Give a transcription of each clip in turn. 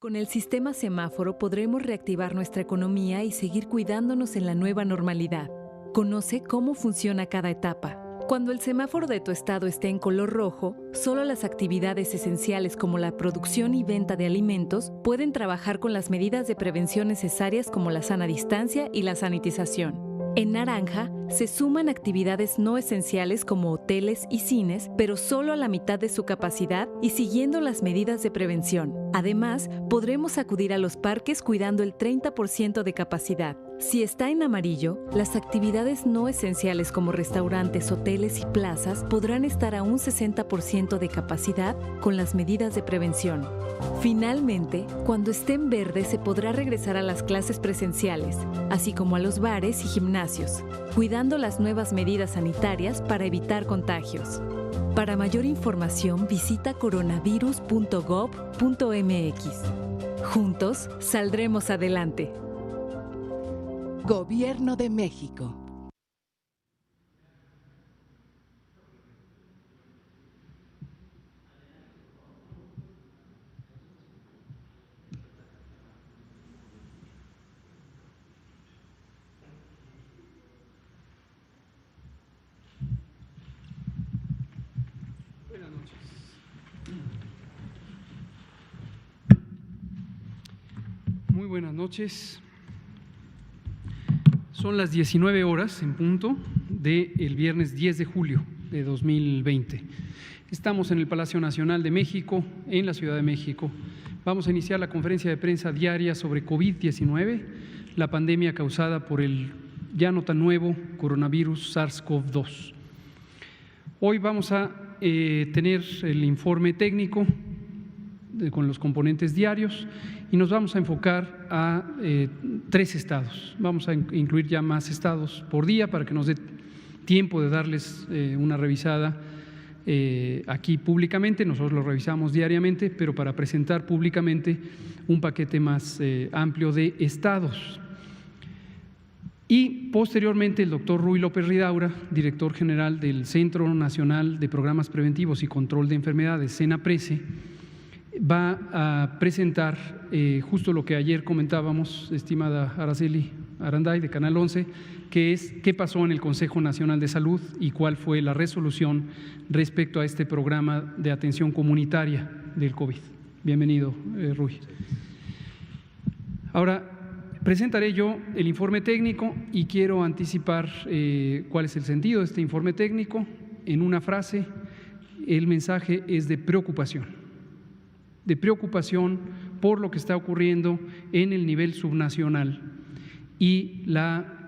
Con el sistema semáforo podremos reactivar nuestra economía y seguir cuidándonos en la nueva normalidad. Conoce cómo funciona cada etapa. Cuando el semáforo de tu estado esté en color rojo, solo las actividades esenciales como la producción y venta de alimentos pueden trabajar con las medidas de prevención necesarias como la sana distancia y la sanitización. En naranja, se suman actividades no esenciales como hoteles y cines, pero solo a la mitad de su capacidad y siguiendo las medidas de prevención. Además, podremos acudir a los parques cuidando el 30% de capacidad. Si está en amarillo, las actividades no esenciales como restaurantes, hoteles y plazas podrán estar a un 60% de capacidad con las medidas de prevención. Finalmente, cuando esté en verde se podrá regresar a las clases presenciales, así como a los bares y gimnasios, cuidando las nuevas medidas sanitarias para evitar contagios. Para mayor información visita coronavirus.gov.mx. Juntos saldremos adelante. Gobierno de México. Buenas noches. Muy buenas noches. Son las 19 horas en punto del viernes 10 de julio de 2020. Estamos en el Palacio Nacional de México, en la Ciudad de México. Vamos a iniciar la conferencia de prensa diaria sobre COVID-19, la pandemia causada por el ya no tan nuevo coronavirus SARS-CoV-2. Hoy vamos a tener el informe técnico con los componentes diarios y nos vamos a enfocar a 3 estados. Vamos a incluir ya más estados por día para que nos dé tiempo de darles una revisada aquí públicamente. Nosotros lo revisamos diariamente, pero para presentar públicamente un paquete más amplio de estados. Y posteriormente el doctor Rui López Ridaura, director general del Centro Nacional de Programas Preventivos y Control de Enfermedades, CENAPRESE, va a presentar justo lo que ayer comentábamos, estimada Araceli Aranday de Canal 11, que es qué pasó en el Consejo Nacional de Salud y cuál fue la resolución respecto a este programa de atención comunitaria del COVID. Bienvenido, Rui. Ahora, presentaré yo el informe técnico y quiero anticipar cuál es el sentido de este informe técnico. En una frase, el mensaje es de preocupación por lo que está ocurriendo en el nivel subnacional y la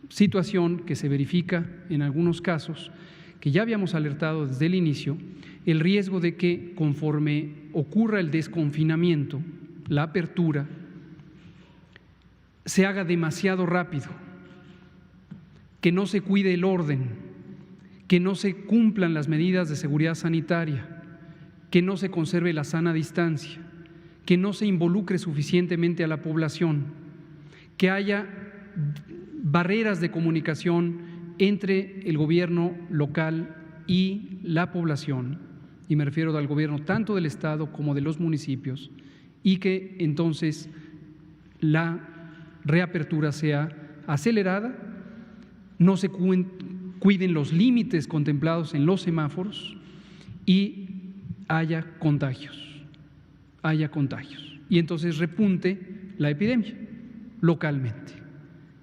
situación que se verifica en algunos casos, que ya habíamos alertado desde el inicio, el riesgo de que conforme ocurra el desconfinamiento, la apertura, se haga demasiado rápido, que no se cuide el orden, que no se cumplan las medidas de seguridad sanitaria, que no se conserve la sana distancia, que no se involucre suficientemente a la población, que haya barreras de comunicación entre el gobierno local y la población, y me refiero al gobierno tanto del Estado como de los municipios, y que entonces la reapertura sea acelerada, no se cuiden los límites contemplados en los semáforos y haya contagios. Y entonces repunte la epidemia localmente.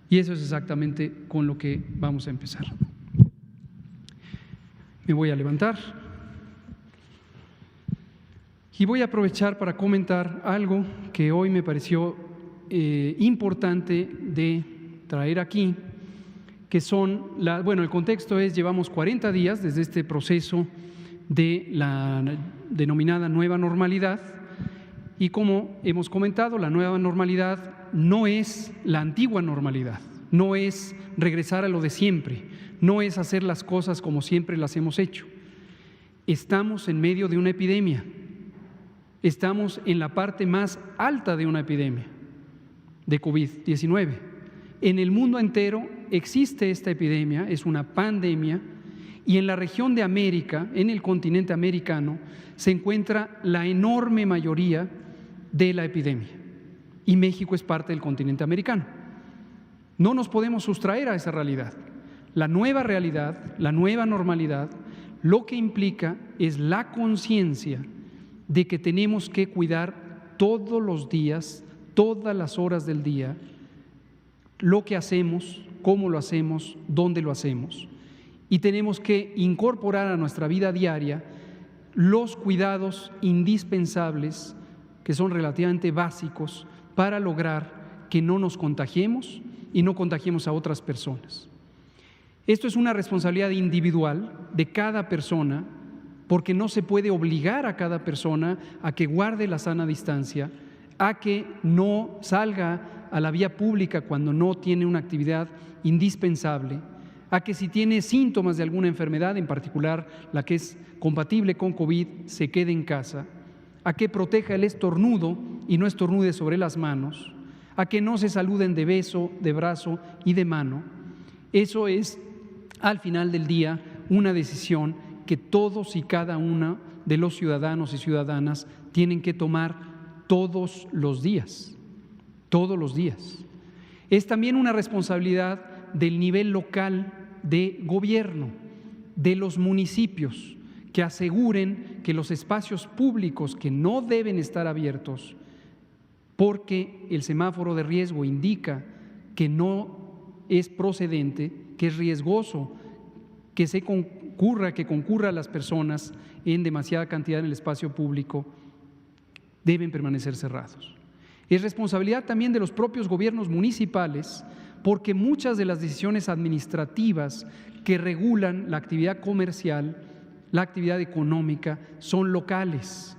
Y eso es exactamente con lo que vamos a empezar. Me voy a levantar y voy a aprovechar para comentar algo que hoy me pareció importante de traer aquí, que son, el contexto es, llevamos 40 días desde este proceso de la denominada nueva normalidad y como hemos comentado, la nueva normalidad no es la antigua normalidad, no es regresar a lo de siempre, no es hacer las cosas como siempre las hemos hecho. Estamos en medio de una epidemia, estamos en la parte más alta de una epidemia de COVID-19. En el mundo entero existe esta epidemia, es una pandemia, Y en la región de América, en el continente americano, se encuentra la enorme mayoría de la epidemia. Y México es parte del continente americano. No nos podemos sustraer a esa realidad. La nueva realidad, la nueva normalidad, lo que implica es la conciencia de que tenemos que cuidar todos los días, todas las horas del día, lo que hacemos, cómo lo hacemos, dónde lo hacemos. Y tenemos que incorporar a nuestra vida diaria los cuidados indispensables, que son relativamente básicos, para lograr que no nos contagiemos y no contagiemos a otras personas. Esto es una responsabilidad individual de cada persona, porque no se puede obligar a cada persona a que guarde la sana distancia, a que no salga a la vía pública cuando no tiene una actividad indispensable, a que si tiene síntomas de alguna enfermedad, en particular la que es compatible con COVID, se quede en casa, a que proteja el estornudo y no estornude sobre las manos, a que no se saluden de beso, de brazo y de mano. Eso es, al final del día, una decisión que todos y cada uno de los ciudadanos y ciudadanas tienen que tomar todos los días, todos los días. Es también una responsabilidad del nivel local de gobierno, de los municipios, que aseguren que los espacios públicos que no deben estar abiertos, porque el semáforo de riesgo indica que no es procedente, que es riesgoso que concurra las personas en demasiada cantidad en el espacio público, deben permanecer cerrados. Es responsabilidad también de los propios gobiernos municipales, porque muchas de las decisiones administrativas que regulan la actividad comercial, la actividad económica, son locales.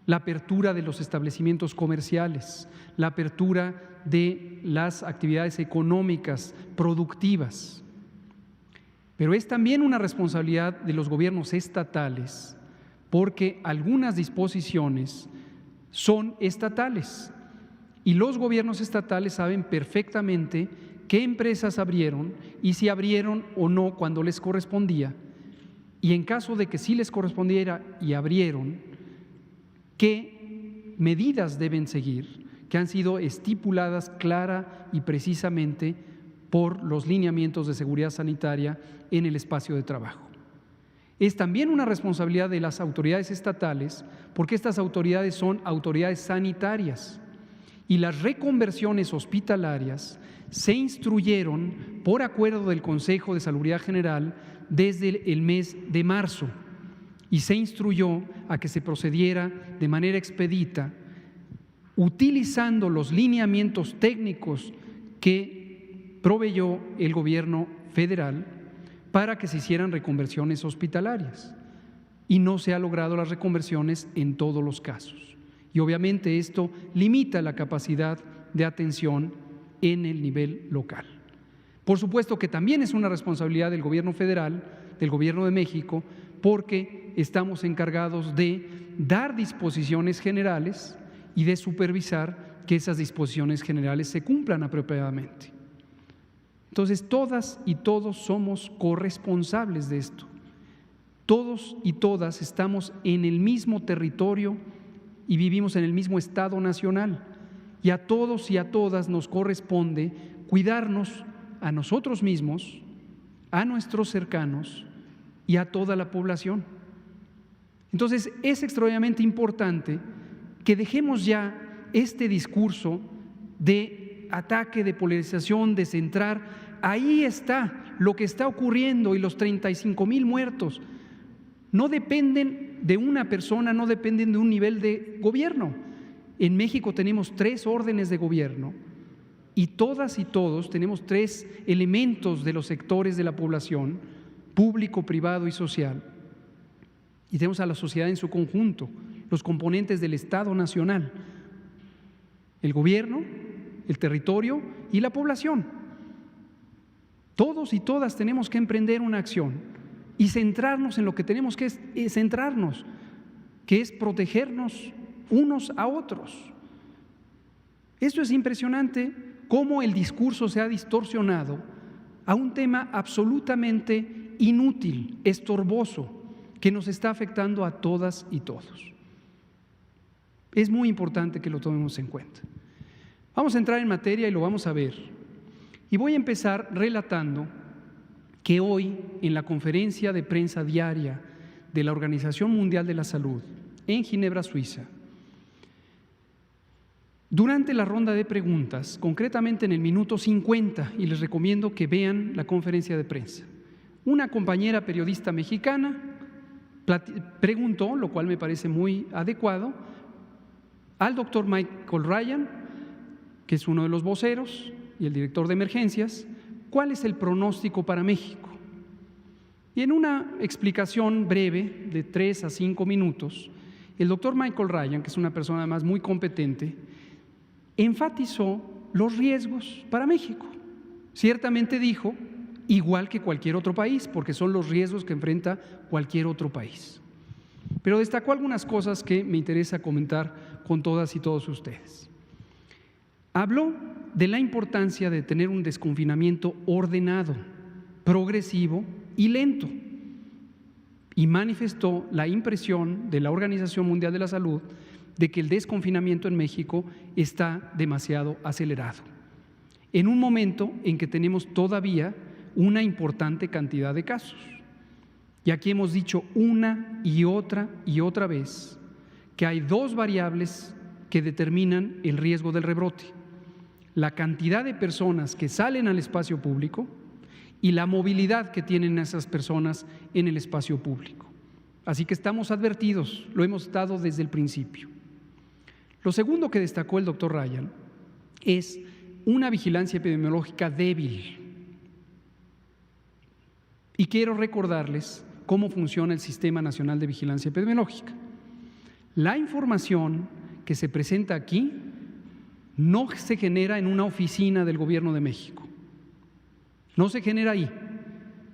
La apertura de los establecimientos comerciales, la apertura de las actividades económicas productivas. Pero es también una responsabilidad de los gobiernos estatales, porque algunas disposiciones son estatales y los gobiernos estatales saben perfectamente qué empresas abrieron y si abrieron o no cuando les correspondía, y en caso de que sí les correspondiera y abrieron, qué medidas deben seguir, que han sido estipuladas clara y precisamente por los lineamientos de seguridad sanitaria en el espacio de trabajo. Es también una responsabilidad de las autoridades estatales, porque estas autoridades son autoridades sanitarias y las reconversiones hospitalarias se instruyeron por acuerdo del Consejo de Salubridad General desde el mes de marzo y se instruyó a que se procediera de manera expedita utilizando los lineamientos técnicos que proveyó el gobierno federal para que se hicieran reconversiones hospitalarias, y no se han logrado las reconversiones en todos los casos. Y obviamente esto limita la capacidad de atención en el nivel local. Por supuesto que también es una responsabilidad del gobierno federal, del gobierno de México, porque estamos encargados de dar disposiciones generales y de supervisar que esas disposiciones generales se cumplan apropiadamente. Entonces, todas y todos somos corresponsables de esto. Todos y todas estamos en el mismo territorio y vivimos en el mismo Estado nacional. Y a todos y a todas nos corresponde cuidarnos a nosotros mismos, a nuestros cercanos y a toda la población. Entonces, es extraordinariamente importante que dejemos ya este discurso de ataque, de polarización, de centrar. Ahí está lo que está ocurriendo, y los 35,000 muertos no dependen de una persona, no dependen de un nivel de gobierno. En México tenemos 3 órdenes de gobierno y todas y todos tenemos 3 elementos de los sectores de la población, público, privado y social. Y tenemos a la sociedad en su conjunto, los componentes del Estado nacional, el gobierno, el territorio y la población. Todos y todas tenemos que emprender una acción y centrarnos en lo que tenemos que centrarnos, que es protegernos unos a otros. Esto es impresionante, cómo el discurso se ha distorsionado a un tema absolutamente inútil, estorboso, que nos está afectando a todas y todos. Es muy importante que lo tomemos en cuenta. Vamos a entrar en materia y lo vamos a ver. Y voy a empezar relatando que hoy, en la conferencia de prensa diaria de la Organización Mundial de la Salud en Ginebra, Suiza, durante la ronda de preguntas, concretamente en el minuto 50, y les recomiendo que vean la conferencia de prensa, una compañera periodista mexicana preguntó, lo cual me parece muy adecuado, al doctor Michael Ryan, que es uno de los voceros y el director de emergencias, ¿cuál es el pronóstico para México? Y en una explicación breve de 3 a 5 minutos, el doctor Michael Ryan, que es una persona además muy competente, enfatizó los riesgos para México. Ciertamente dijo, igual que cualquier otro país, porque son los riesgos que enfrenta cualquier otro país. Pero destacó algunas cosas que me interesa comentar con todas y todos ustedes. Habló de la importancia de tener un desconfinamiento ordenado, progresivo y lento, y manifestó la impresión de la Organización Mundial de la Salud de que el desconfinamiento en México está demasiado acelerado, en un momento en que tenemos todavía una importante cantidad de casos. Y aquí hemos dicho una y otra vez que hay dos variables que determinan el riesgo del rebrote: la cantidad de personas que salen al espacio público y la movilidad que tienen esas personas en el espacio público. Así que estamos advertidos, lo hemos estado desde el principio. Lo segundo que destacó el doctor Ryan es una vigilancia epidemiológica débil. Y quiero recordarles cómo funciona el Sistema Nacional de Vigilancia Epidemiológica. La información que se presenta aquí no se genera en una oficina del Gobierno de México. No se genera ahí,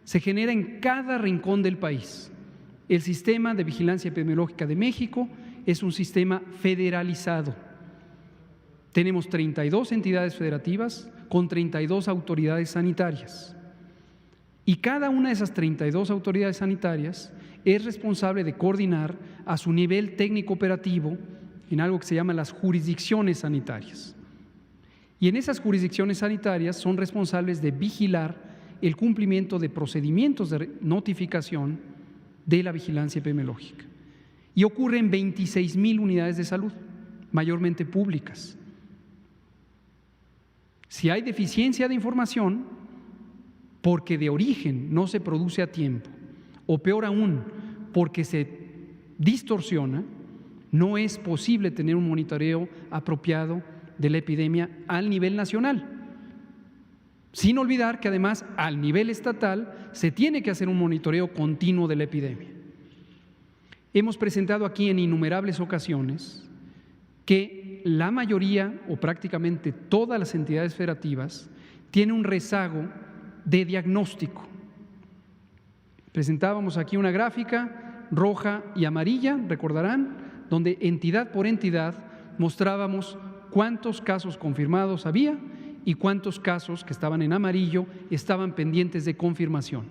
se genera en cada rincón del país. El Sistema de Vigilancia Epidemiológica de México es un sistema federalizado. Tenemos 32 entidades federativas con 32 autoridades sanitarias. Y cada una de esas 32 autoridades sanitarias es responsable de coordinar a su nivel técnico operativo en algo que se llama las jurisdicciones sanitarias. Y en esas jurisdicciones sanitarias son responsables de vigilar el cumplimiento de procedimientos de notificación de la vigilancia epidemiológica. Y ocurre en 26,000 unidades de salud, mayormente públicas. Si hay deficiencia de información, porque de origen no se produce a tiempo, o peor aún, porque se distorsiona, no es posible tener un monitoreo apropiado de la epidemia al nivel nacional. Sin olvidar que además al nivel estatal se tiene que hacer un monitoreo continuo de la epidemia. Hemos presentado aquí en innumerables ocasiones que la mayoría o prácticamente todas las entidades federativas tienen un rezago de diagnóstico. Presentábamos aquí una gráfica roja y amarilla, recordarán, donde entidad por entidad mostrábamos cuántos casos confirmados había y cuántos casos que estaban en amarillo estaban pendientes de confirmación.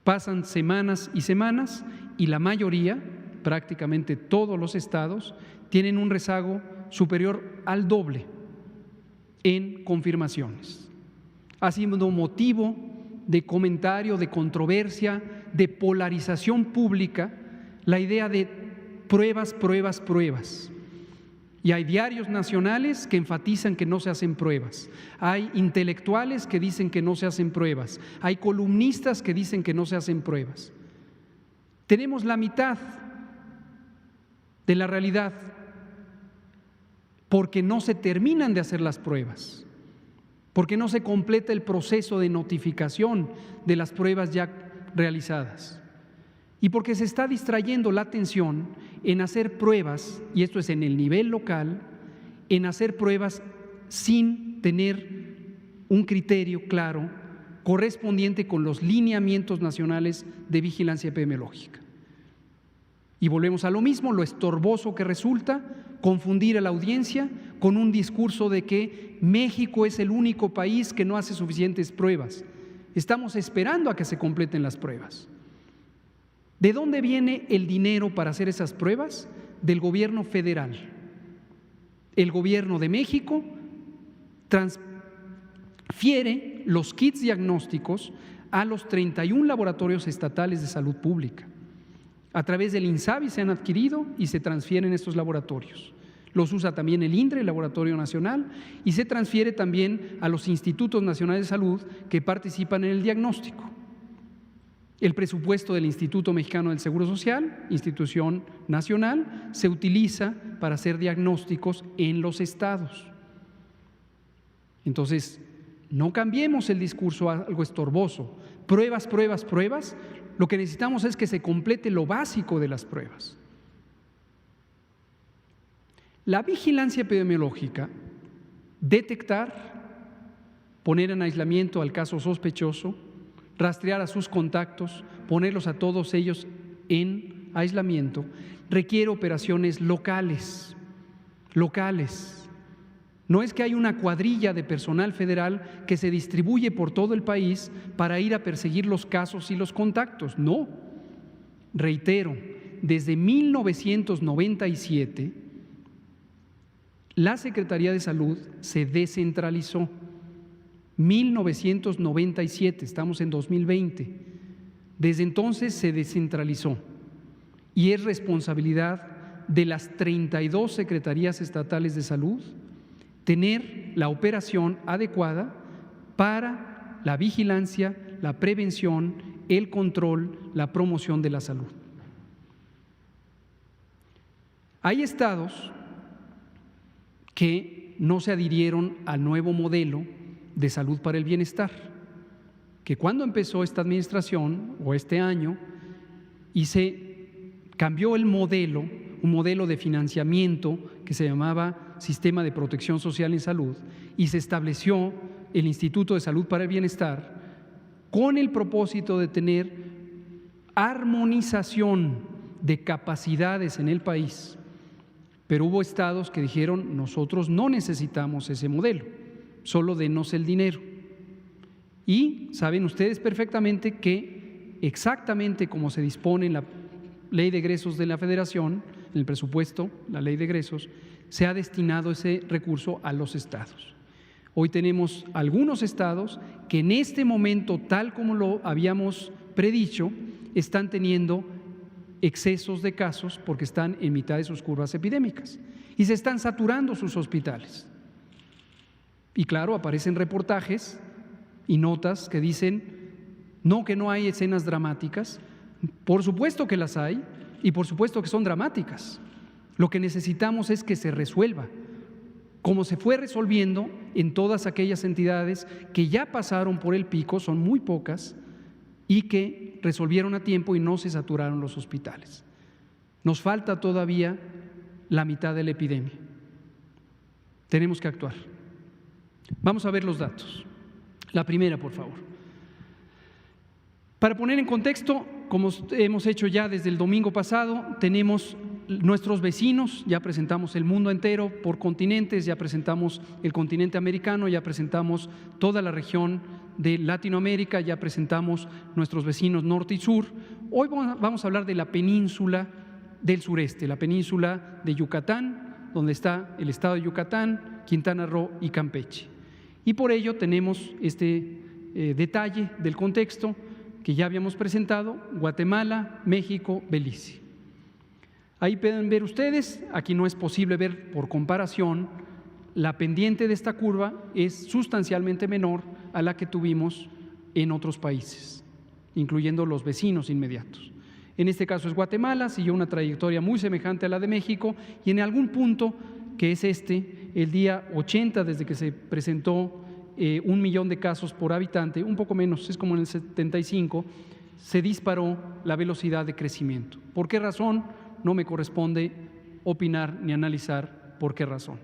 Pasan semanas y semanas y la mayoría, prácticamente todos los estados, tienen un rezago superior al doble en confirmaciones. Ha sido motivo de comentario, de controversia, de polarización pública, la idea de pruebas. Y hay diarios nacionales que enfatizan que no se hacen pruebas. Hay intelectuales que dicen que no se hacen pruebas. Hay columnistas que dicen que no se hacen pruebas. Tenemos la mitad de la realidad porque no se terminan de hacer las pruebas, porque no se completa el proceso de notificación de las pruebas ya realizadas y porque se está distrayendo la atención en hacer pruebas, y esto es en el nivel local, en hacer pruebas sin tener un criterio claro correspondiente con los lineamientos nacionales de vigilancia epidemiológica. Y volvemos a lo mismo, lo estorboso que resulta confundir a la audiencia con un discurso de que México es el único país que no hace suficientes pruebas. Estamos esperando a que se completen las pruebas. ¿De dónde viene el dinero para hacer esas pruebas? Del gobierno federal. El gobierno de México transfiere los kits diagnósticos a los 31 laboratorios estatales de salud pública. A través del INSABI se han adquirido y se transfieren estos laboratorios. Los usa también el INDRE, el Laboratorio Nacional, y se transfiere también a los institutos nacionales de salud que participan en el diagnóstico. El presupuesto del Instituto Mexicano del Seguro Social, institución nacional, se utiliza para hacer diagnósticos en los estados. Entonces, no cambiemos el discurso a algo estorboso. Pruebas, pruebas, pruebas. Lo que necesitamos es que se complete lo básico de las pruebas. La vigilancia epidemiológica, detectar, poner en aislamiento al caso sospechoso, rastrear a sus contactos, ponerlos a todos ellos en aislamiento, requiere operaciones locales. No es que hay una cuadrilla de personal federal que se distribuye por todo el país para ir a perseguir los casos y los contactos, no. Reitero, desde 1997, la Secretaría de Salud se descentralizó. 1997, estamos en 2020. Desde entonces se descentralizó y es responsabilidad de las 32 secretarías estatales de salud tener la operación adecuada para la vigilancia, la prevención, el control, la promoción de la salud. Hay estados que no se adhirieron al nuevo modelo de salud para el bienestar, que cuando empezó esta administración o este año y se cambió el modelo, un modelo de financiamiento que se llamaba Sistema de Protección Social en Salud, y se estableció el Instituto de Salud para el Bienestar con el propósito de tener armonización de capacidades en el país. Pero hubo estados que dijeron: nosotros no necesitamos ese modelo, solo denos el dinero. Y saben ustedes perfectamente que exactamente como se dispone en la Ley de Egresos de la Federación, en el presupuesto, la Ley de Egresos, se ha destinado ese recurso a los estados. Hoy tenemos algunos estados que en este momento, tal como lo habíamos predicho, están teniendo excesos de casos porque están en mitad de sus curvas epidémicas y se están saturando sus hospitales. Y claro, aparecen reportajes y notas que dicen que no hay escenas dramáticas. Por supuesto que las hay y por supuesto que son dramáticas. Lo que necesitamos es que se resuelva, como se fue resolviendo en todas aquellas entidades que ya pasaron por el pico, son muy pocas, y que resolvieron a tiempo y no se saturaron los hospitales. Nos falta todavía la mitad de la epidemia. Tenemos que actuar. Vamos a ver los datos. La primera, por favor. Para poner en contexto, como hemos hecho ya desde el domingo pasado, tenemos nuestros vecinos, ya presentamos el mundo entero por continentes, ya presentamos el continente americano, ya presentamos toda la región de Latinoamérica, ya presentamos nuestros vecinos norte y sur. Hoy vamos a hablar de la península del sureste, la península de Yucatán, donde está el estado de Yucatán, Quintana Roo y Campeche. Y por ello tenemos este detalle del contexto que ya habíamos presentado: Guatemala, México, Belice. Ahí pueden ver ustedes, aquí no es posible ver por comparación, la pendiente de esta curva es sustancialmente menor a la que tuvimos en otros países, incluyendo los vecinos inmediatos. En este caso es Guatemala, siguió una trayectoria muy semejante a la de México y en algún punto, que es el día 80 desde que se presentó 1 millón de casos por habitante, un poco menos, es como en el 75, se disparó la velocidad de crecimiento. ¿Por qué razón? No me corresponde opinar ni analizar por qué razón.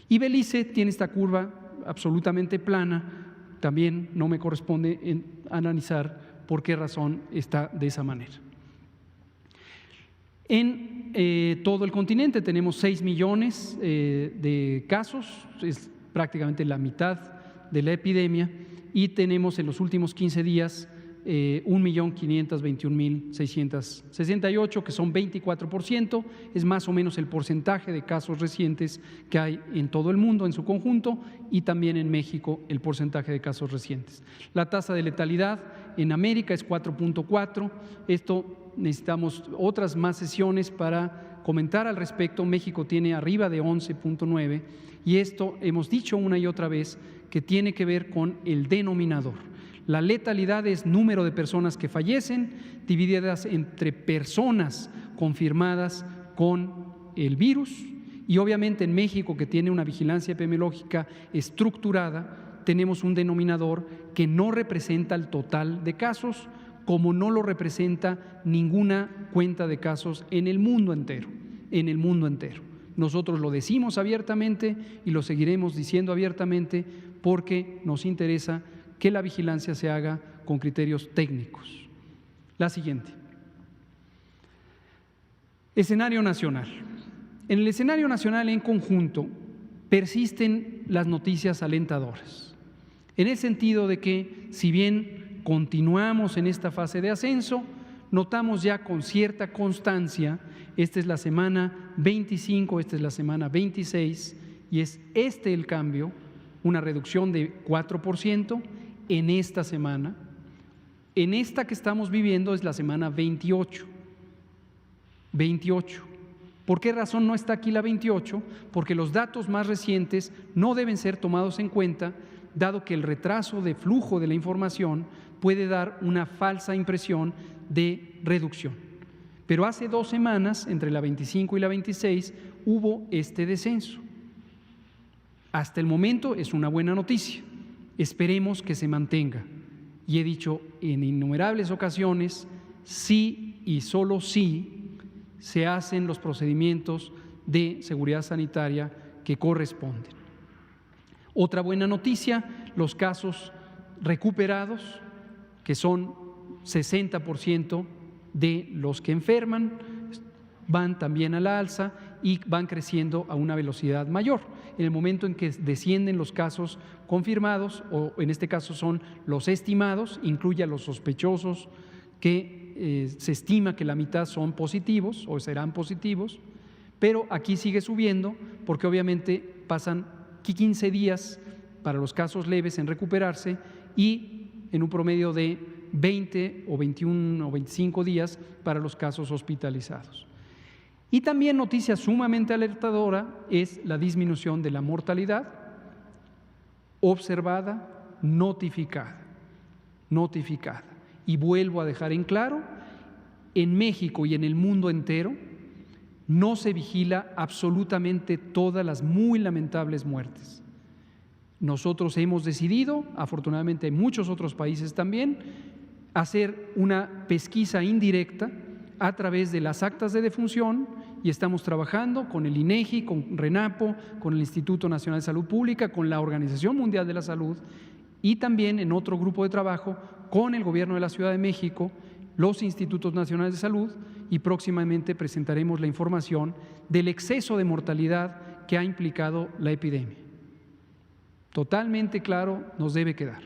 Y Belice tiene esta curva absolutamente plana, también no me corresponde analizar por qué razón está de esa manera. En todo el continente tenemos 6 millones de casos, es prácticamente la mitad de la epidemia, y tenemos en los últimos 15 días 1.521.668, que son 24%, es más o menos el porcentaje de casos recientes que hay en todo el mundo en su conjunto y también en México el porcentaje de casos recientes. La tasa de letalidad en América es 4.4, esto necesitamos otras más sesiones para comentar al respecto. México tiene arriba de 11.9 y esto hemos dicho una y otra vez que tiene que ver con el denominador. La letalidad es número de personas que fallecen divididas entre personas confirmadas con el virus y obviamente en México, que tiene una vigilancia epidemiológica estructurada, tenemos un denominador que no representa el total de casos, como no lo representa ninguna cuenta de casos en el mundo entero, Nosotros lo decimos abiertamente y lo seguiremos diciendo abiertamente porque nos interesa que la vigilancia se haga con criterios técnicos. La siguiente. Escenario nacional. En el escenario nacional en conjunto persisten las noticias alentadoras, en el sentido de que si bien continuamos en esta fase de ascenso, notamos ya con cierta constancia, esta es la semana 25, esta es la semana 26 y es el cambio, una reducción de 4%, en esta semana. En esta que estamos viviendo es la semana 28. ¿Por qué razón no está aquí la 28? Porque los datos más recientes no deben ser tomados en cuenta, dado que el retraso de flujo de la información puede dar una falsa impresión de reducción. Pero hace 2 semanas, entre la 25 y la 26, hubo este descenso. Hasta el momento es una buena noticia. Esperemos que se mantenga. Y he dicho en innumerables ocasiones, sí y solo sí se hacen los procedimientos de seguridad sanitaria que corresponden. Otra buena noticia, los casos recuperados, que son 60% de los que enferman, van también a la alza y van creciendo a una velocidad mayor. En el momento en que descienden los casos confirmados, o en este caso son los estimados, incluye a los sospechosos que se estima que la mitad son positivos o serán positivos, pero aquí sigue subiendo porque obviamente pasan 15 días para los casos leves en recuperarse y en un promedio de 20 o 21 o 25 días para los casos hospitalizados. Y también noticia sumamente alertadora es la disminución de la mortalidad observada, notificada. Y vuelvo a dejar en claro, en México y en el mundo entero no se vigila absolutamente todas las muy lamentables muertes. Nosotros hemos decidido, afortunadamente en muchos otros países también, hacer una pesquisa indirecta a través de las actas de defunción y estamos trabajando con el INEGI, con RENAPO, con el Instituto Nacional de Salud Pública, con la Organización Mundial de la Salud y también en otro grupo de trabajo con el Gobierno de la Ciudad de México, los Institutos Nacionales de Salud y próximamente presentaremos la información del exceso de mortalidad que ha implicado la epidemia. Totalmente claro nos debe quedar.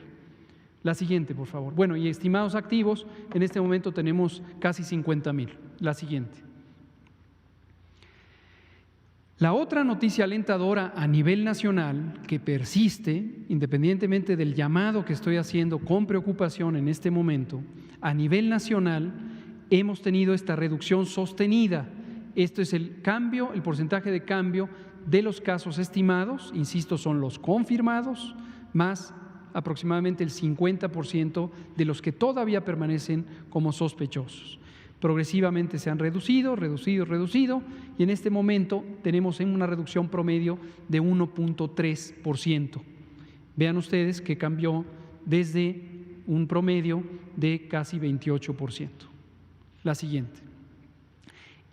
La siguiente, por favor. Bueno, y estimados activos, en este momento tenemos casi 50,000. La siguiente. La otra noticia alentadora a nivel nacional que persiste, independientemente del llamado que estoy haciendo con preocupación en este momento, a nivel nacional hemos tenido esta reducción sostenida. Esto es el cambio, el porcentaje de cambio de los casos estimados, insisto, son los confirmados, más aproximadamente el 50% de los que todavía permanecen como sospechosos. Progresivamente se han reducido y en este momento tenemos una reducción promedio de 1.3%. Vean ustedes que cambió desde un promedio de casi 28%. La siguiente.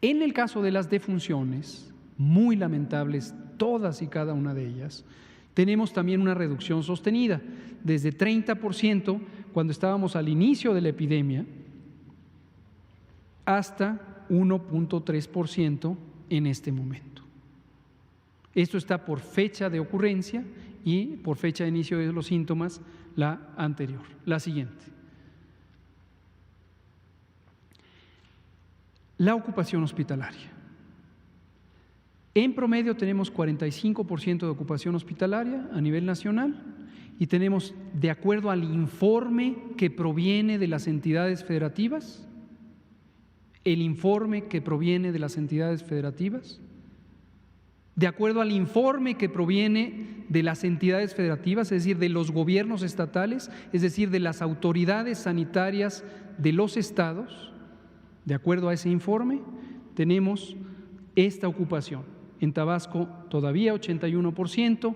En el caso de las defunciones, muy lamentables todas y cada una de ellas, tenemos también una reducción sostenida, desde 30% cuando estábamos al inicio de la epidemia, hasta 1.3% en este momento. Esto está por fecha de ocurrencia y por fecha de inicio de los síntomas la anterior. La siguiente. La ocupación hospitalaria. En promedio tenemos 45% de ocupación hospitalaria a nivel nacional y tenemos, de acuerdo al informe que proviene de las entidades federativas, de acuerdo al informe que proviene de las entidades federativas, es decir, de los gobiernos estatales, es decir, de las autoridades sanitarias de los estados, de acuerdo a ese informe, tenemos esta ocupación. En Tabasco todavía 81%,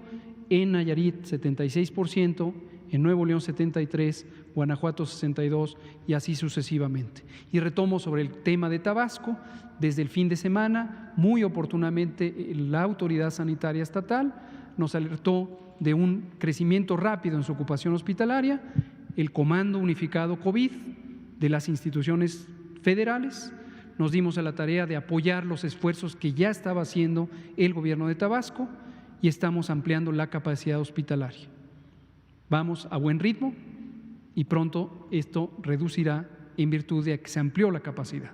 en Nayarit 76%, en Nuevo León 73%, Guanajuato 62% y así sucesivamente. Y retomo sobre el tema de Tabasco. Desde el fin de semana, muy oportunamente, la autoridad sanitaria estatal nos alertó de un crecimiento rápido en su ocupación hospitalaria. El Comando Unificado COVID de las instituciones federales nos dimos a la tarea de apoyar los esfuerzos que ya estaba haciendo el gobierno de Tabasco y estamos ampliando la capacidad hospitalaria. Vamos a buen ritmo y pronto esto reducirá en virtud de que se amplió la capacidad.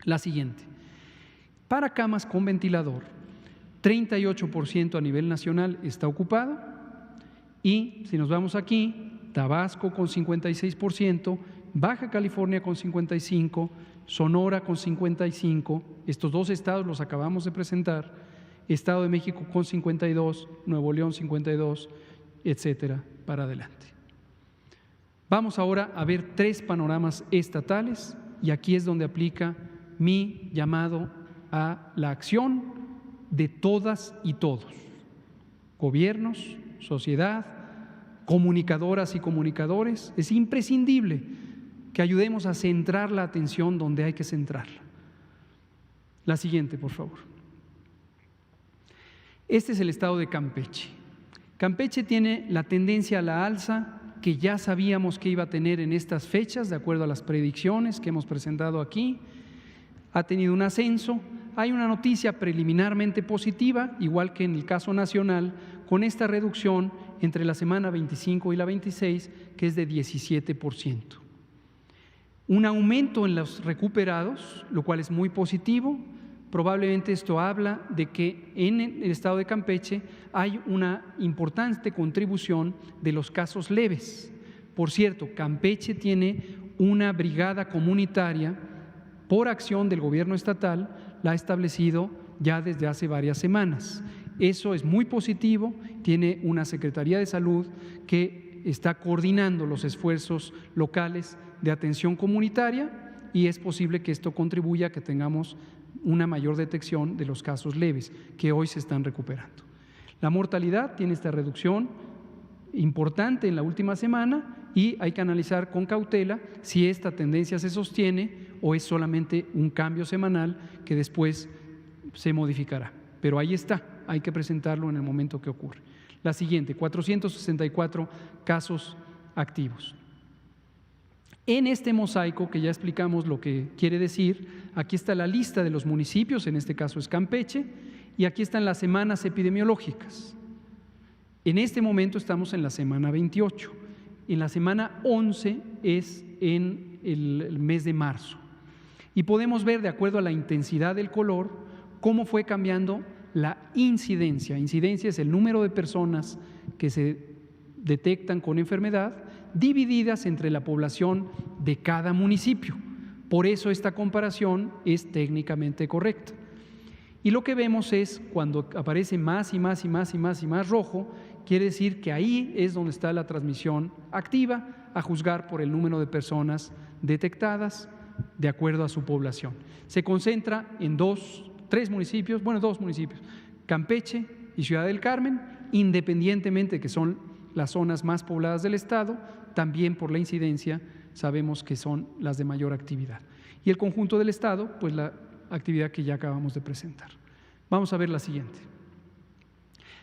La siguiente. Para camas con ventilador, 38% a nivel nacional está ocupado y si nos vamos aquí, Tabasco con 56%, Baja California con 55%, Sonora con 55%, estos dos estados los acabamos de presentar, Estado de México con 52%, Nuevo León 52%, etcétera, para adelante. Vamos ahora a ver 3 panoramas estatales y aquí es donde aplica mi llamado a la acción de todas y todos, gobiernos, sociedad, comunicadoras y comunicadores. Es imprescindible que ayudemos a centrar la atención donde hay que centrarla. La siguiente, por favor. Este es el estado de Campeche. Campeche tiene la tendencia a la alza que ya sabíamos que iba a tener en estas fechas, de acuerdo a las predicciones que hemos presentado aquí. Ha tenido un ascenso. Hay una noticia preliminarmente positiva, igual que en el caso nacional, con esta reducción entre la semana 25 y la 26, que es de 17%. Un aumento en los recuperados, lo cual es muy positivo. Probablemente esto habla de que en el estado de Campeche hay una importante contribución de los casos leves. Por cierto, Campeche tiene una brigada comunitaria por acción del gobierno estatal, la ha establecido ya desde hace varias semanas. Eso es muy positivo, tiene una Secretaría de Salud que está coordinando los esfuerzos locales de atención comunitaria y es posible que esto contribuya a que tengamos una mayor detección de los casos leves que hoy se están recuperando. La mortalidad tiene esta reducción importante en la última semana y hay que analizar con cautela si esta tendencia se sostiene o es solamente un cambio semanal que después se modificará. Pero ahí está, hay que presentarlo en el momento que ocurre. La siguiente, 464 casos activos. En este mosaico, que ya explicamos lo que quiere decir, aquí está la lista de los municipios, en este caso es Campeche, y aquí están las semanas epidemiológicas. En este momento estamos en la semana 28, en la semana 11 es en el mes de marzo. Y podemos ver, de acuerdo a la intensidad del color, cómo fue cambiando la incidencia. Incidencia es el número de personas que se detectan con enfermedad, divididas entre la población de cada municipio. Por eso esta comparación es técnicamente correcta. Y lo que vemos es cuando aparece más y más y más y más y más rojo, quiere decir que ahí es donde está la transmisión activa, a juzgar por el número de personas detectadas de acuerdo a su población. Se concentra en dos municipios, Campeche y Ciudad del Carmen, independientemente de que son las zonas más pobladas del estado, también por la incidencia sabemos que son las de mayor actividad. Y el conjunto del estado, pues la actividad que ya acabamos de presentar. Vamos a ver la siguiente.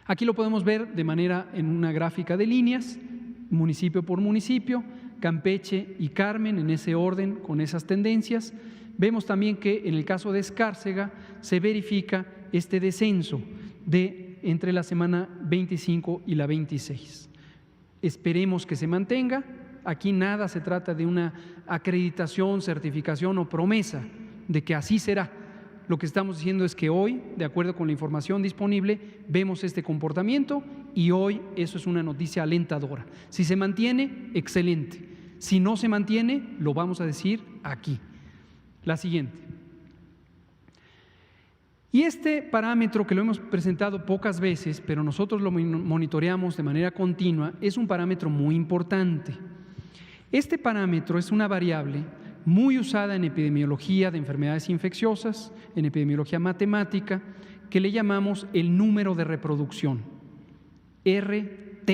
Aquí lo podemos ver de manera en una gráfica de líneas, municipio por municipio, Campeche y Carmen en ese orden, con esas tendencias. Vemos también que en el caso de Escárcega se verifica este descenso de entre la semana 25 y la 26. esperemos que se mantenga. Aquí nada se trata de una acreditación, certificación o promesa de que así será. Lo que estamos diciendo es que hoy, de acuerdo con la información disponible, vemos este comportamiento y hoy eso es una noticia alentadora. Si se mantiene, excelente. Si no se mantiene, lo vamos a decir aquí. La siguiente. Y este parámetro, que lo hemos presentado pocas veces, pero nosotros lo monitoreamos de manera continua, es un parámetro muy importante. Este parámetro es una variable muy usada en epidemiología de enfermedades infecciosas, en epidemiología matemática, que le llamamos el número de reproducción, RT.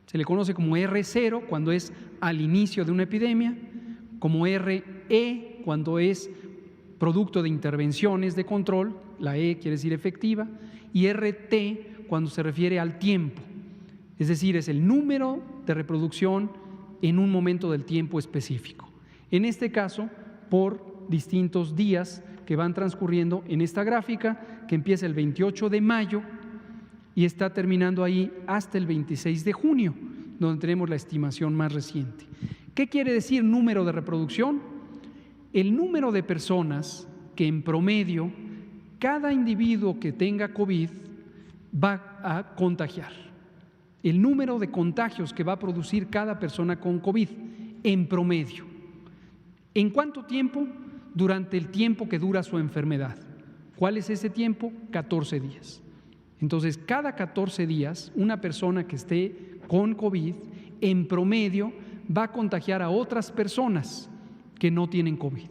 Se le conoce como R0 cuando es al inicio de una epidemia, como RE cuando es producto de intervenciones de control, la E quiere decir efectiva, y RT cuando se refiere al tiempo, es decir, es el número de reproducción en un momento del tiempo específico. En este caso, por distintos días que van transcurriendo en esta gráfica, que empieza el 28 de mayo y está terminando ahí hasta el 26 de junio, donde tenemos la estimación más reciente. ¿Qué quiere decir número de reproducción? El número de personas que en promedio cada individuo que tenga COVID va a contagiar. El número de contagios que va a producir cada persona con COVID en promedio. ¿En cuánto tiempo? Durante el tiempo que dura su enfermedad. ¿Cuál es ese tiempo? 14 días. Entonces, cada 14 días, una persona que esté con COVID, en promedio, va a contagiar a otras personas que no tienen COVID.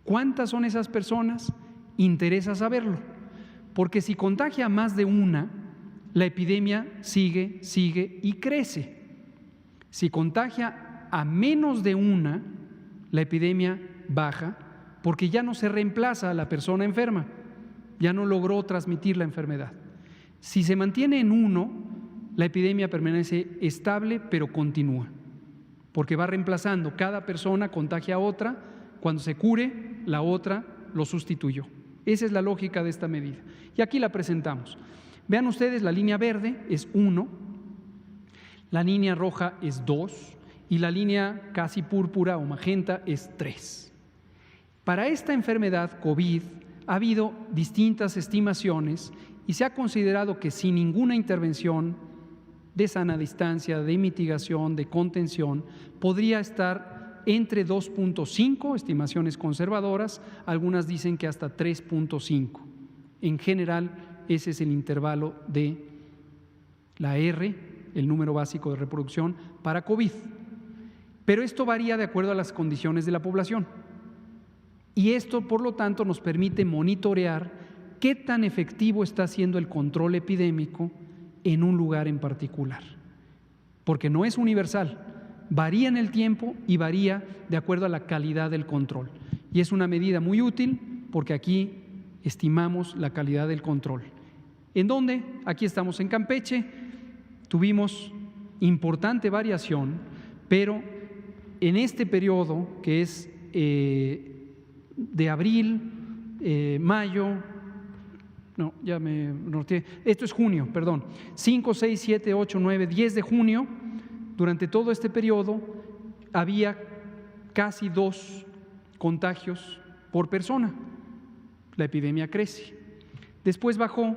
¿Cuántas son esas personas? Interesa saberlo, porque si contagia a más de una, la epidemia sigue y crece. Si contagia a menos de una, la epidemia baja, porque ya no se reemplaza a la persona enferma, ya no logró transmitir la enfermedad. Si se mantiene en 1, la epidemia permanece estable, pero continúa, porque va reemplazando, cada persona contagia a otra, cuando se cure, la otra lo sustituyó. Esa es la lógica de esta medida. Y aquí la presentamos. Vean ustedes, la línea verde es 1, la línea roja es 2 y la línea casi púrpura o magenta es 3. Para esta enfermedad COVID ha habido distintas estimaciones y se ha considerado que sin ninguna intervención de sana distancia, de mitigación, de contención, podría estar entre 2.5, estimaciones conservadoras, algunas dicen que hasta 3.5. En general, ese es el intervalo de la R, el número básico de reproducción para COVID. Pero esto varía de acuerdo a las condiciones de la población. Y esto, por lo tanto, nos permite monitorear qué tan efectivo está siendo el control epidémico en un lugar en particular. Porque no es universal, varía en el tiempo y varía de acuerdo a la calidad del control. Y es una medida muy útil porque aquí estimamos la calidad del control. ¿En dónde? Aquí estamos en Campeche, tuvimos importante variación, pero en este periodo que es de abril, mayo, no, ya me norteé, esto es junio, perdón, 5, 6, 7, 8, 9, 10 de junio, durante todo este periodo había casi 2 contagios por persona. La epidemia crece. Después bajó,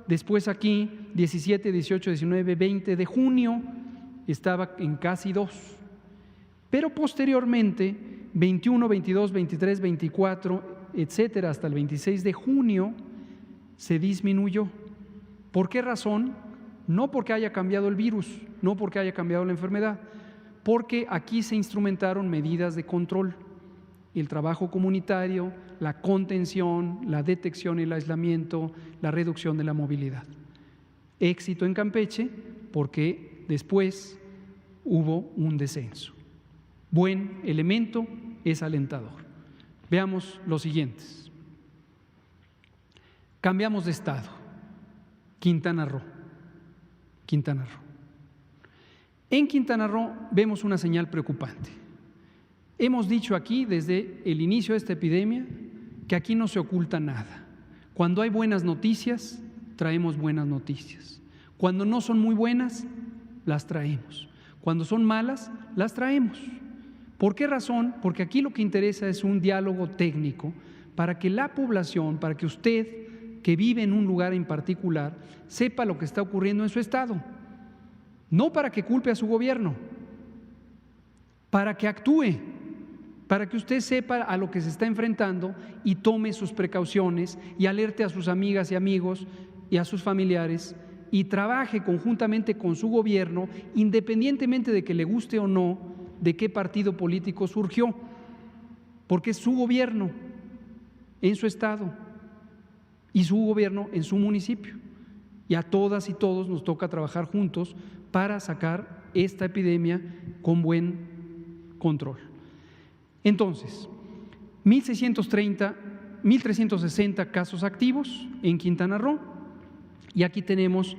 después aquí 17, 18, 19, 20 de junio estaba en casi 2. Pero posteriormente, 21, 22, 23, 24, etcétera, hasta el 26 de junio se disminuyó. ¿Por qué razón? No porque haya cambiado el virus, no porque haya cambiado la enfermedad, porque aquí se instrumentaron medidas de control, el trabajo comunitario, la contención, la detección y el aislamiento, la reducción de la movilidad. Éxito en Campeche porque después hubo un descenso. Buen elemento, es alentador. Veamos los siguientes. Cambiamos de estado. Quintana Roo. En Quintana Roo vemos una señal preocupante. Hemos dicho aquí desde el inicio de esta epidemia que aquí no se oculta nada. Cuando hay buenas noticias, traemos buenas noticias. Cuando no son muy buenas, las traemos. Cuando son malas, las traemos. ¿Por qué razón? Porque aquí lo que interesa es un diálogo técnico para que la población, para que usted, que vive en un lugar en particular, sepa lo que está ocurriendo en su estado. No para que culpe a su gobierno, para que actúe, para que usted sepa a lo que se está enfrentando y tome sus precauciones y alerte a sus amigas y amigos y a sus familiares y trabaje conjuntamente con su gobierno, independientemente de que le guste o no de qué partido político surgió, porque es su gobierno en su estado y su gobierno en su municipio. Y a todas y todos nos toca trabajar juntos para sacar esta epidemia con buen control. Entonces, 1.360 casos activos en Quintana Roo, y aquí tenemos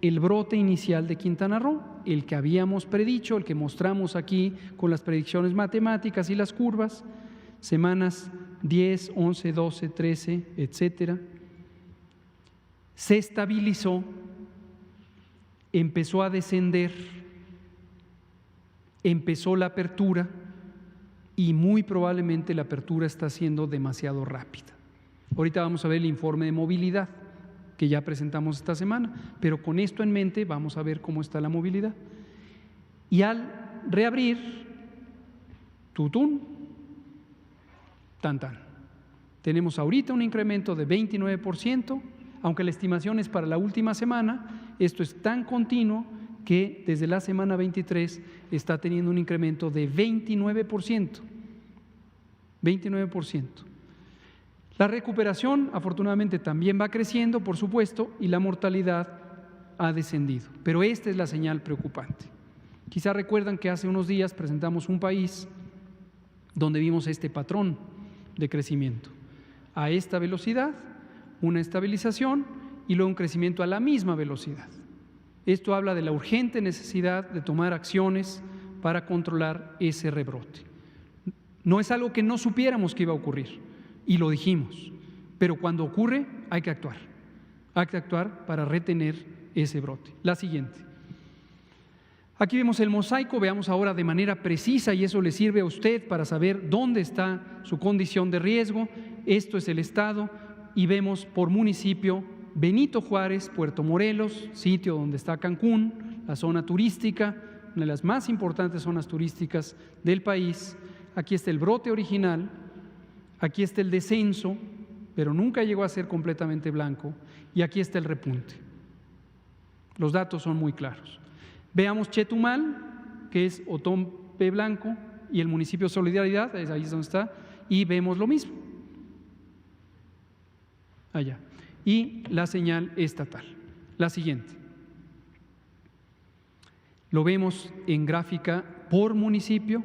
el brote inicial de Quintana Roo, el que habíamos predicho, el que mostramos aquí con las predicciones matemáticas y las curvas, semanas 10, 11, 12, 13, etcétera. Se estabilizó, empezó a descender, empezó la apertura y muy probablemente la apertura está siendo demasiado rápida. Ahorita vamos a ver el informe de movilidad que ya presentamos esta semana, pero con esto en mente vamos a ver cómo está la movilidad. Y al reabrir, tutún, tan tan, tenemos ahorita un incremento de 29%, aunque la estimación es para la última semana. Esto es tan continuo que desde la semana 23 está teniendo un incremento de 29%. 29%. La recuperación afortunadamente también va creciendo, por supuesto, y la mortalidad ha descendido. Pero esta es la señal preocupante. Quizá recuerdan que hace unos días presentamos un país donde vimos este patrón de crecimiento. A esta velocidad, una estabilización y luego un crecimiento a la misma velocidad. Esto habla de la urgente necesidad de tomar acciones para controlar ese rebrote. No es algo que no supiéramos que iba a ocurrir y lo dijimos, pero cuando ocurre hay que actuar para retener ese brote. La siguiente. Aquí vemos el mosaico, veamos ahora de manera precisa y eso le sirve a usted para saber dónde está su condición de riesgo. Esto es el estado y vemos por municipio Benito Juárez, Puerto Morelos, sitio donde está Cancún, la zona turística, una de las más importantes zonas turísticas del país. Aquí está el brote original, aquí está el descenso, pero nunca llegó a ser completamente blanco, y aquí está el repunte. Los datos son muy claros. Veamos Chetumal, que es Otompe Blanco, y el municipio Solidaridad, ahí es donde está, y vemos lo mismo. Allá. Y la señal estatal. La siguiente. Lo vemos en gráfica por municipio,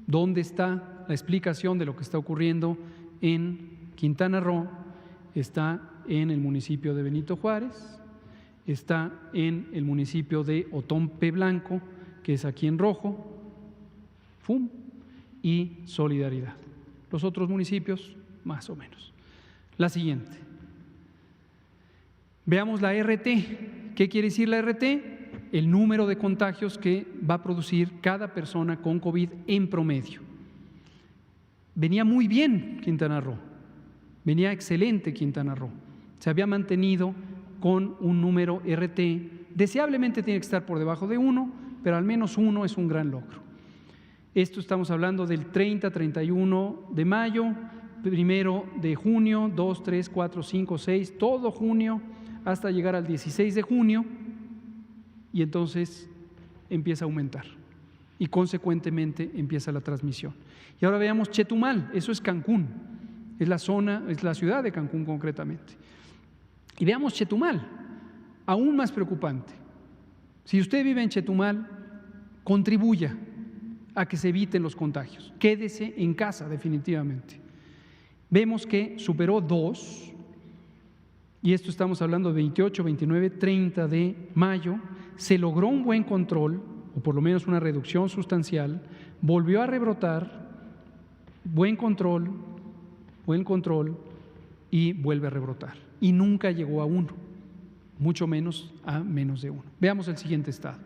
donde está la explicación de lo que está ocurriendo en Quintana Roo. Está en el municipio de Benito Juárez, está en el municipio de Otompe Blanco, que es aquí en rojo, ¡fum!, y Solidaridad. Los otros municipios, más o menos. La siguiente. Veamos la RT. ¿Qué quiere decir la RT? El número de contagios que va a producir cada persona con COVID en promedio. Venía muy bien Quintana Roo, venía excelente Quintana Roo. Se había mantenido con un número RT, deseablemente tiene que estar por debajo de 1, pero al menos 1 es un gran logro. Esto estamos hablando del 30, 31 de mayo, 1 de junio, 2, 3, 4, 5, 6, todo junio, hasta llegar al 16 de junio, y entonces empieza a aumentar y consecuentemente empieza la transmisión. Y ahora veamos Chetumal, eso es Cancún, es la zona, es la ciudad de Cancún concretamente. Y veamos Chetumal, aún más preocupante. Si usted vive en Chetumal, contribuya a que se eviten los contagios, quédese en casa definitivamente. Vemos que superó 2, y esto estamos hablando de 28, 29, 30 de mayo, se logró un buen control, o por lo menos una reducción sustancial, volvió a rebrotar, buen control, y vuelve a rebrotar. Y nunca llegó a 1, mucho menos a menos de 1. Veamos el siguiente estado.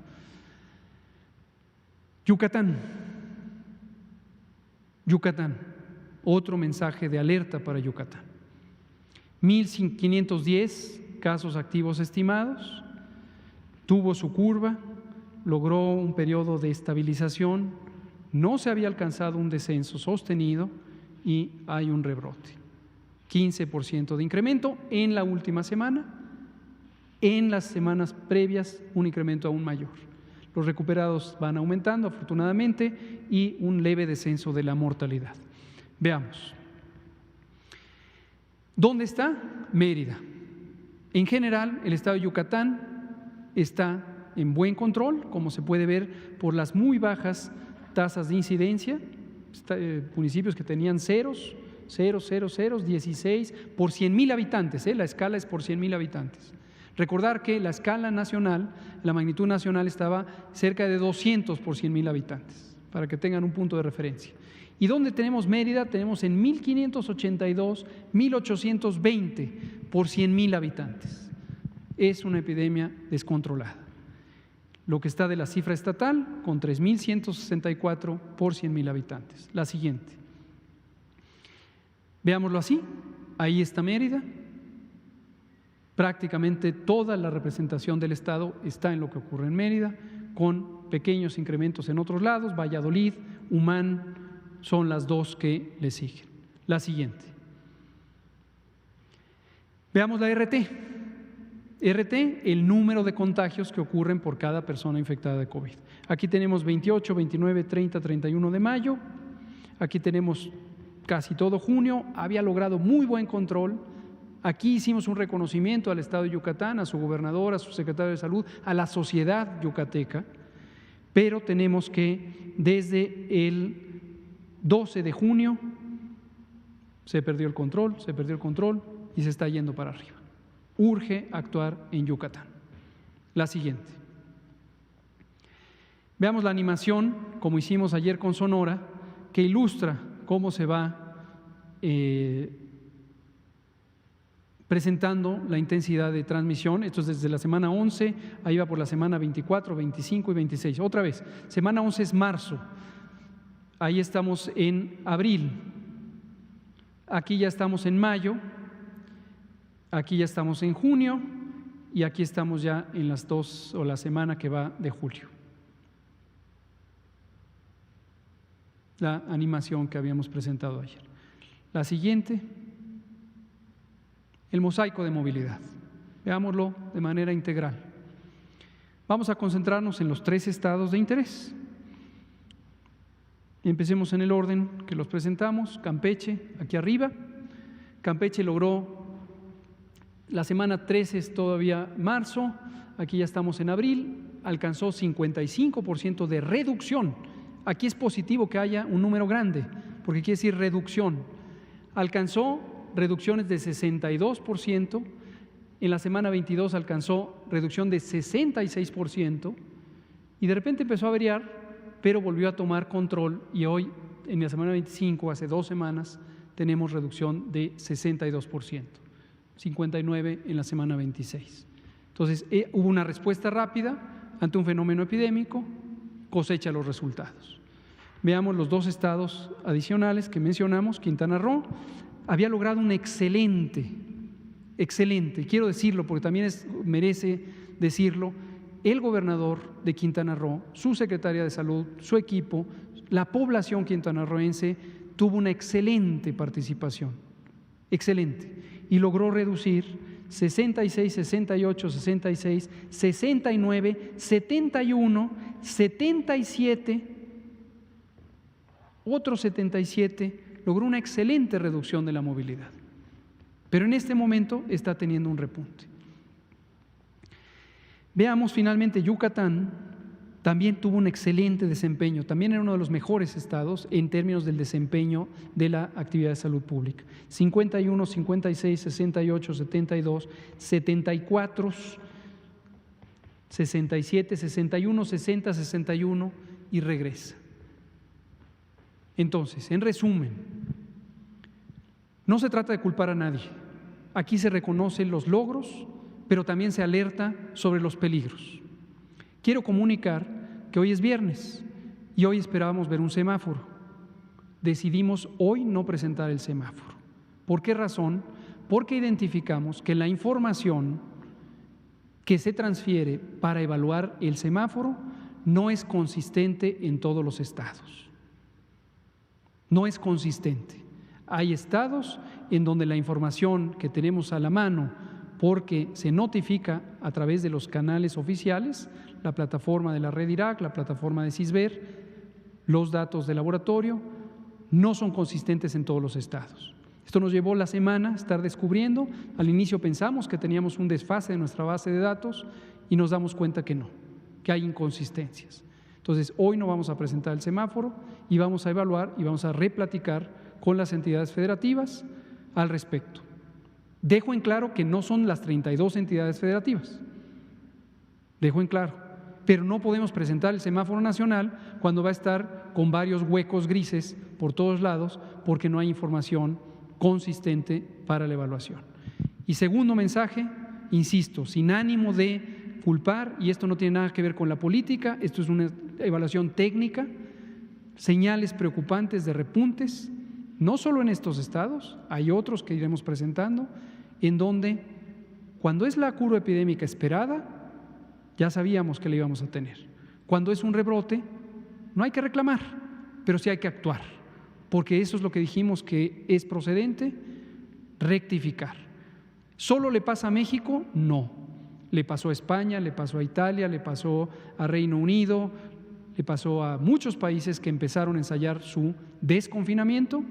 Yucatán. Yucatán. Otro mensaje de alerta para Yucatán. 1,510 casos activos estimados, tuvo su curva, logró un periodo de estabilización, no se había alcanzado un descenso sostenido y hay un rebrote. 15% de incremento en la última semana, en las semanas previas un incremento aún mayor. Los recuperados van aumentando afortunadamente y un leve descenso de la mortalidad. Veamos. ¿Dónde está? Mérida. En general, el estado de Yucatán está en buen control, como se puede ver por las muy bajas tasas de incidencia, municipios que tenían ceros, 16 por 100,000 habitantes, la escala es por 100,000 habitantes. Recordar que la escala nacional, la magnitud nacional estaba cerca de 200 por 100,000 habitantes, para que tengan un punto de referencia. ¿Y dónde tenemos Mérida? Tenemos en 1,582, 1,820 por 100,000 habitantes. Es una epidemia descontrolada. Lo que está de la cifra estatal, con 3,164 por 100,000 habitantes. La siguiente. Veámoslo así. Ahí está Mérida. Prácticamente toda la representación del Estado está en lo que ocurre en Mérida, con pequeños incrementos en otros lados. Valladolid, Humán, son las dos que le siguen. La siguiente. Veamos la RT. RT, el número de contagios que ocurren por cada persona infectada de COVID. Aquí tenemos 28, 29, 30, 31 de mayo. Aquí tenemos casi todo junio. Había logrado muy buen control. Aquí hicimos un reconocimiento al Estado de Yucatán, a su gobernador, a su secretario de Salud, a la sociedad yucateca. Pero tenemos que desde el 12 de junio se perdió el control y se está yendo para arriba. Urge actuar en Yucatán. La siguiente. Veamos la animación, como hicimos ayer con Sonora, que ilustra cómo se va presentando la intensidad de transmisión. Esto es desde la semana 11, ahí va por la semana 24, 25 y 26. Otra vez, semana 11 es marzo. Ahí estamos en abril, aquí ya estamos en mayo, aquí ya estamos en junio y aquí estamos ya en las dos o la semana que va de julio. La animación que habíamos presentado ayer. La siguiente, el mosaico de movilidad. Veámoslo de manera integral. Vamos a concentrarnos en los 3 estados de interés. Empecemos en el orden que los presentamos. Campeche, aquí arriba. Campeche logró, la semana 13 es todavía marzo, aquí ya estamos en abril, alcanzó 55% de reducción. Aquí es positivo que haya un número grande, porque quiere decir reducción. Alcanzó reducciones de 62%, en la semana 22 alcanzó reducción de 66% y de repente empezó a variar, pero volvió a tomar control y hoy, en la semana 25, hace 2 semanas, tenemos reducción de 62%, 59% en la semana 26. Entonces, hubo una respuesta rápida ante un fenómeno epidémico, cosecha los resultados. Veamos los 2 estados adicionales que mencionamos. Quintana Roo había logrado un excelente, quiero decirlo porque también merece decirlo, el gobernador de Quintana Roo, su secretaria de Salud, su equipo, la población quintanarroense tuvo una excelente participación, excelente, y logró reducir 66, 68, 66, 69, 71, 77, otro 77, logró una excelente reducción de la movilidad. Pero en este momento está teniendo un repunte. Veamos finalmente Yucatán, también tuvo un excelente desempeño, también era uno de los mejores estados en términos del desempeño de la actividad de salud pública. 51, 56, 68, 72, 74, 67, 61, 60, 61 y regresa. Entonces, en resumen, no se trata de culpar a nadie. Aquí se reconocen los logros, pero también se alerta sobre los peligros. Quiero comunicar que hoy es viernes y hoy esperábamos ver un semáforo. Decidimos hoy no presentar el semáforo. ¿Por qué razón? Porque identificamos que la información que se transfiere para evaluar el semáforo no es consistente en todos los estados. No es consistente. Hay estados en donde la información que tenemos a la mano, porque se notifica a través de los canales oficiales, la plataforma de la Red Irak, la plataforma de CISBER, los datos de laboratorio, no son consistentes en todos los estados. Esto nos llevó la semana a estar descubriendo. Al inicio pensamos que teníamos un desfase de nuestra base de datos y nos damos cuenta que no, que hay inconsistencias. Entonces, hoy no vamos a presentar el semáforo y vamos a evaluar y vamos a replaticar con las entidades federativas al respecto. Dejo en claro que no son las 32 entidades federativas, dejo en claro, pero no podemos presentar el semáforo nacional cuando va a estar con varios huecos grises por todos lados porque no hay información consistente para la evaluación. Y segundo mensaje, insisto, sin ánimo de culpar, y esto no tiene nada que ver con la política, esto es una evaluación técnica, señales preocupantes de repuntes, no solo en estos estados, hay otros que iremos presentando, en donde cuando es la curva epidémica esperada, ya sabíamos que la íbamos a tener. Cuando es un rebrote, no hay que reclamar, pero sí hay que actuar, porque eso es lo que dijimos que es procedente, rectificar. ¿Solo le pasa a México? No. Le pasó a España, le pasó a Italia, le pasó a Reino Unido, le pasó a muchos países que empezaron a ensayar su desconfinamiento,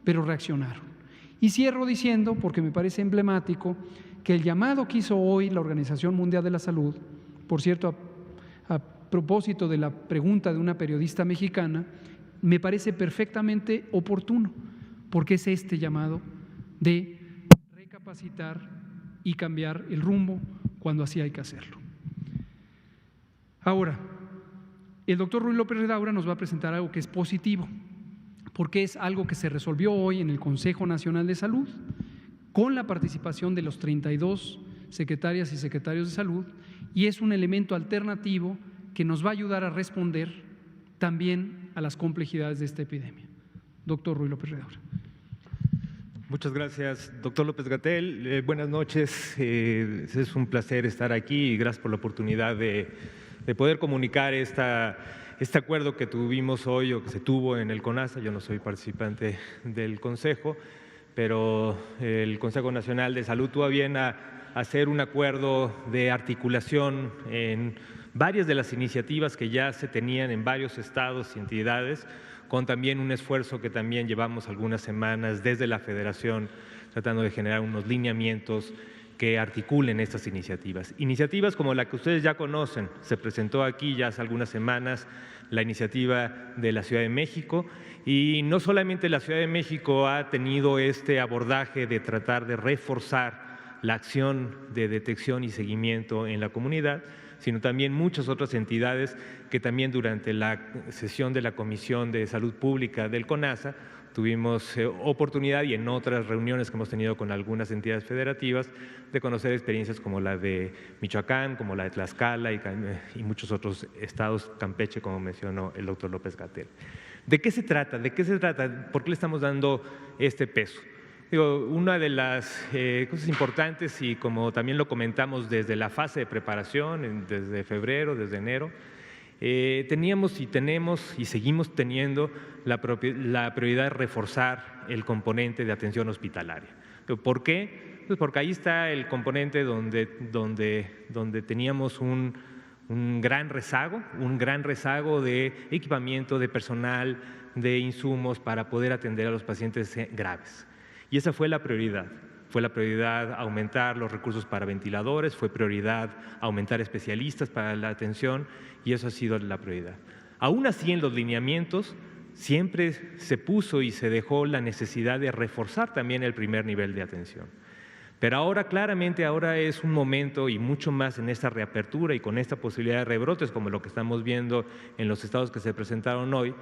pero reaccionaron. Y cierro diciendo, porque me parece emblemático, que el llamado que hizo hoy la Organización Mundial de la Salud, por cierto, a propósito de la pregunta de una periodista mexicana, me parece perfectamente oportuno, porque es este llamado de recapacitar y cambiar el rumbo cuando así hay que hacerlo. Ahora, el doctor Ruy López Redaura nos va a presentar algo que es positivo, porque es algo que se resolvió hoy en el Consejo Nacional de Salud, con la participación de los 32 secretarias y secretarios de salud, y es un elemento alternativo que nos va a ayudar a responder también a las complejidades de esta epidemia. Doctor Ruy López Redaura. Muchas gracias, doctor López-Gatell. Buenas noches, es un placer estar aquí y gracias por la oportunidad de poder comunicar este acuerdo que tuvimos hoy o que se tuvo en el CONASA. Yo no soy participante del Consejo, pero el Consejo Nacional de Salud tuvo a bien a hacer un acuerdo de articulación en varias de las iniciativas que ya se tenían en varios estados y entidades, con también un esfuerzo que también llevamos algunas semanas desde la Federación, tratando de generar unos lineamientos que articulen estas iniciativas. Iniciativas como la que ustedes ya conocen, se presentó aquí ya hace algunas semanas la iniciativa de la Ciudad de México, y no solamente la Ciudad de México ha tenido este abordaje de tratar de reforzar la acción de detección y seguimiento en la comunidad, sino también muchas otras entidades que también durante la sesión de la Comisión de Salud Pública del CONASA tuvimos oportunidad, y en otras reuniones que hemos tenido con algunas entidades federativas, de conocer experiencias como la de Michoacán, como la de Tlaxcala y muchos otros estados, Campeche, como mencionó el doctor López-Gatell. ¿De qué se trata? ¿De qué se trata? ¿Por qué le estamos dando este peso? Una de las cosas importantes, y como también lo comentamos desde la fase de preparación, desde febrero, desde enero, teníamos y tenemos y seguimos teniendo la prioridad de reforzar el componente de atención hospitalaria. ¿Por qué? Pues porque ahí está el componente donde teníamos un gran rezago de equipamiento, de personal, de insumos para poder atender a los pacientes graves. Y esa fue la prioridad. Fue la prioridad aumentar los recursos para ventiladores, fue prioridad aumentar especialistas para la atención, y eso ha sido la prioridad. Aún así, en los lineamientos siempre se puso y se dejó la necesidad de reforzar también el primer nivel de atención. Pero ahora, claramente, ahora es un momento, y mucho más en esta reapertura y con esta posibilidad de rebrotes, como lo que estamos viendo en los estados que se presentaron hoy,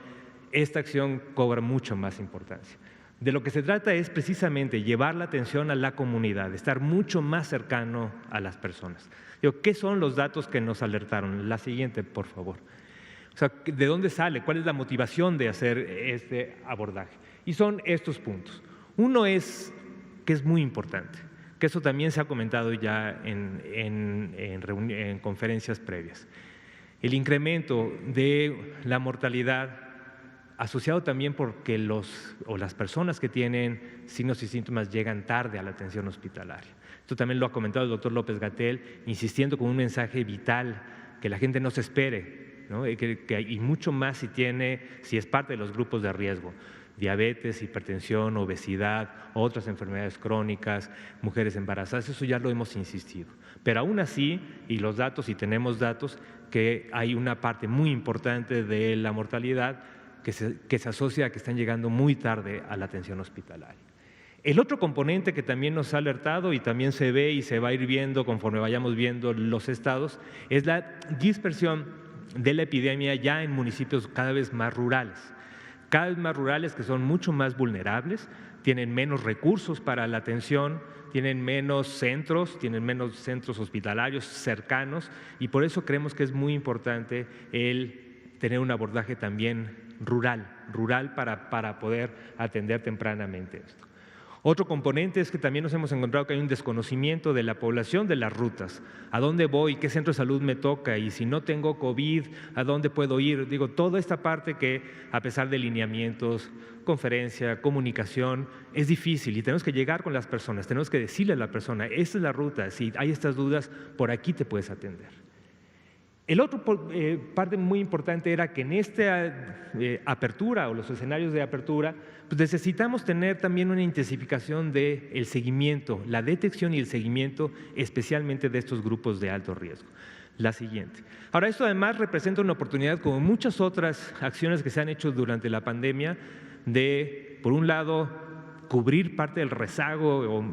esta acción cobra mucho más importancia. De lo que se trata es precisamente llevar la atención a la comunidad, estar mucho más cercano a las personas. ¿Qué son los datos que nos alertaron? La siguiente, por favor. O sea, ¿de dónde sale? ¿Cuál es la motivación de hacer este abordaje? Y son estos puntos. Uno es que es muy importante, que eso también se ha comentado ya en conferencias previas. El incremento de la mortalidad asociado también porque las personas que tienen signos y síntomas llegan tarde a la atención hospitalaria. Esto también lo ha comentado el doctor López-Gatell, insistiendo con un mensaje vital, que la gente no se espere, ¿no? Y mucho más si es parte de los grupos de riesgo. Diabetes, hipertensión, obesidad, otras enfermedades crónicas, mujeres embarazadas, eso ya lo hemos insistido. Pero aún así, y tenemos datos, que hay una parte muy importante de la mortalidad que se asocia a que están llegando muy tarde a la atención hospitalaria. El otro componente que también nos ha alertado y también se ve y se va a ir viendo conforme vayamos viendo los estados es la dispersión de la epidemia ya en municipios cada vez más rurales que son mucho más vulnerables, tienen menos recursos para la atención, tienen menos centros hospitalarios cercanos y por eso creemos que es muy importante el tener un abordaje también rural para poder atender tempranamente esto. Otro componente es que también nos hemos encontrado que hay un desconocimiento de la población de las rutas. ¿A dónde voy? ¿Qué centro de salud me toca? Y si no tengo COVID, ¿a dónde puedo ir? Digo, toda esta parte que a pesar de lineamientos, conferencia, comunicación, es difícil y tenemos que llegar con las personas, tenemos que decirle a la persona, esta es la ruta, si hay estas dudas, por aquí te puedes atender. El otro parte muy importante era que en esta apertura o los escenarios de apertura, pues necesitamos tener también una intensificación del seguimiento, la detección y el seguimiento especialmente de estos grupos de alto riesgo. La siguiente. Ahora, esto además representa una oportunidad, como muchas otras acciones que se han hecho durante la pandemia, de, por un lado, cubrir parte del rezago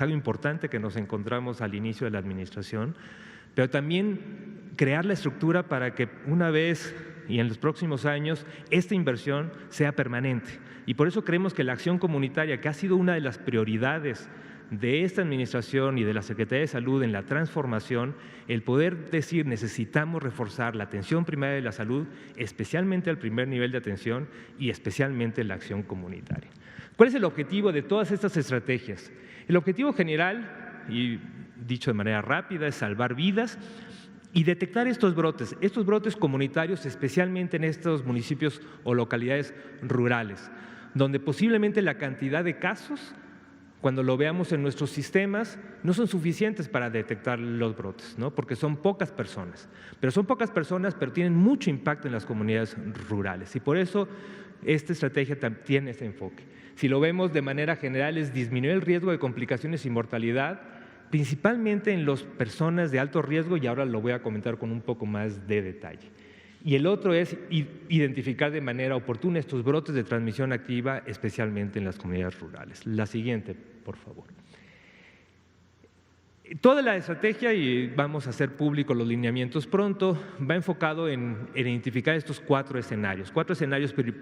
importante que nos encontramos al inicio de la administración, pero también crear la estructura para que una vez y en los próximos años esta inversión sea permanente. Y por eso creemos que la acción comunitaria, que ha sido una de las prioridades de esta administración y de la Secretaría de Salud en la transformación, el poder decir necesitamos reforzar la atención primaria de la salud, especialmente al primer nivel de atención y especialmente la acción comunitaria. ¿Cuál es el objetivo de todas estas estrategias? El objetivo general, y dicho de manera rápida, es salvar vidas y detectar estos brotes comunitarios, especialmente en estos municipios o localidades rurales, donde posiblemente la cantidad de casos, cuando lo veamos en nuestros sistemas, no son suficientes para detectar los brotes, ¿no? Porque son pocas personas, pero tienen mucho impacto en las comunidades rurales y por eso esta estrategia tiene ese enfoque. Si lo vemos de manera general, es disminuir el riesgo de complicaciones y mortalidad, principalmente en las personas de alto riesgo, y ahora lo voy a comentar con un poco más de detalle. Y el otro es identificar de manera oportuna estos brotes de transmisión activa, especialmente en las comunidades rurales. La siguiente, por favor. Toda la estrategia, y vamos a hacer públicos los lineamientos pronto, va enfocado en identificar estos cuatro escenarios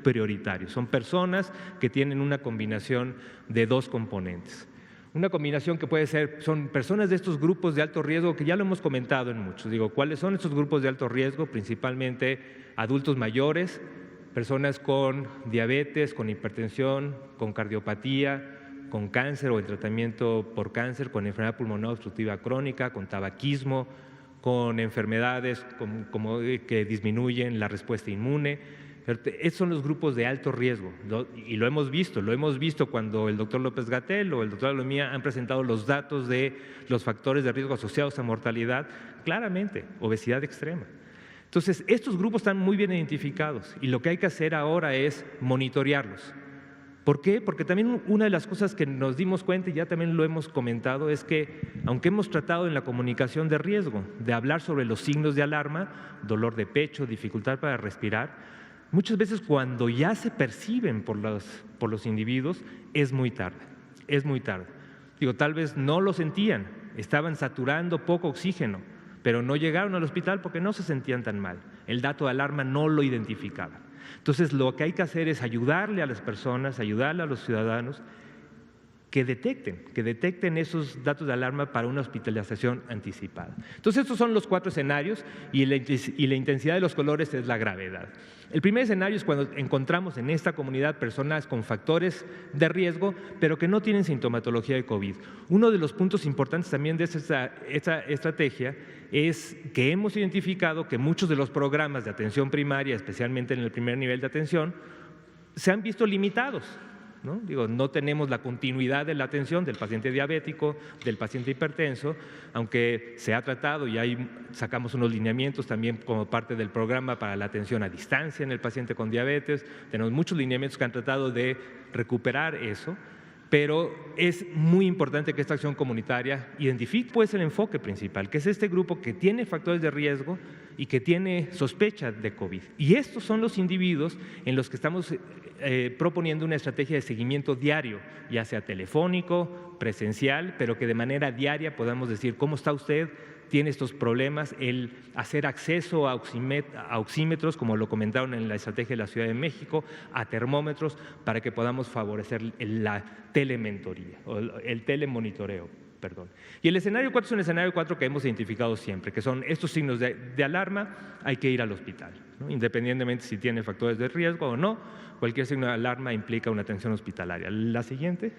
prioritarios. Son personas que tienen una combinación de dos componentes. Una combinación que son personas de estos grupos de alto riesgo que ya lo hemos comentado en muchos. ¿Cuáles son estos grupos de alto riesgo? Principalmente adultos mayores, personas con diabetes, con hipertensión, con cardiopatía, con cáncer o en tratamiento por cáncer, con enfermedad pulmonar obstructiva crónica, con tabaquismo, con enfermedades que disminuyen la respuesta inmune. Estos son los grupos de alto riesgo y lo hemos visto cuando el doctor López-Gatell o el doctor Alomía han presentado los datos de los factores de riesgo asociados a mortalidad, claramente, obesidad extrema. Entonces, estos grupos están muy bien identificados y lo que hay que hacer ahora es monitorearlos. ¿Por qué? Porque también una de las cosas que nos dimos cuenta, y ya también lo hemos comentado, es que aunque hemos tratado en la comunicación de riesgo de hablar sobre los signos de alarma, dolor de pecho, dificultad para respirar, muchas veces cuando ya se perciben por los individuos es muy tarde. Tal vez no lo sentían, estaban saturando poco oxígeno, pero no llegaron al hospital porque no se sentían tan mal. El dato de alarma no lo identificaba. Entonces, lo que hay que hacer es ayudarle a las personas, ayudarle a los ciudadanos que detecten esos datos de alarma para una hospitalización anticipada. Entonces, estos son los 4 escenarios y la intensidad de los colores es la gravedad. El primer escenario es cuando encontramos en esta comunidad personas con factores de riesgo, pero que no tienen sintomatología de COVID. Uno de los puntos importantes también de esta estrategia es que hemos identificado que muchos de los programas de atención primaria, especialmente en el primer nivel de atención, se han visto limitados. No tenemos la continuidad de la atención del paciente diabético, del paciente hipertenso, aunque se ha tratado y ahí sacamos unos lineamientos también como parte del programa para la atención a distancia en el paciente con diabetes. Tenemos muchos lineamientos que han tratado de recuperar eso, pero es muy importante que esta acción comunitaria identifique pues el enfoque principal, que es este grupo que tiene factores de riesgo y que tiene sospecha de COVID. Y estos son los individuos en los que estamos proponiendo una estrategia de seguimiento diario, ya sea telefónico, presencial, pero que de manera diaria podamos decir cómo está usted, tiene estos problemas, el hacer acceso a oxímetros, como lo comentaron en la estrategia de la Ciudad de México, a termómetros, para que podamos favorecer la telementoría o el telemonitoreo. Y el escenario 4 es un escenario 4 que hemos identificado siempre, que son estos signos de alarma, hay que ir al hospital, independientemente si tiene factores de riesgo o no, cualquier signo de alarma implica una atención hospitalaria. La siguiente.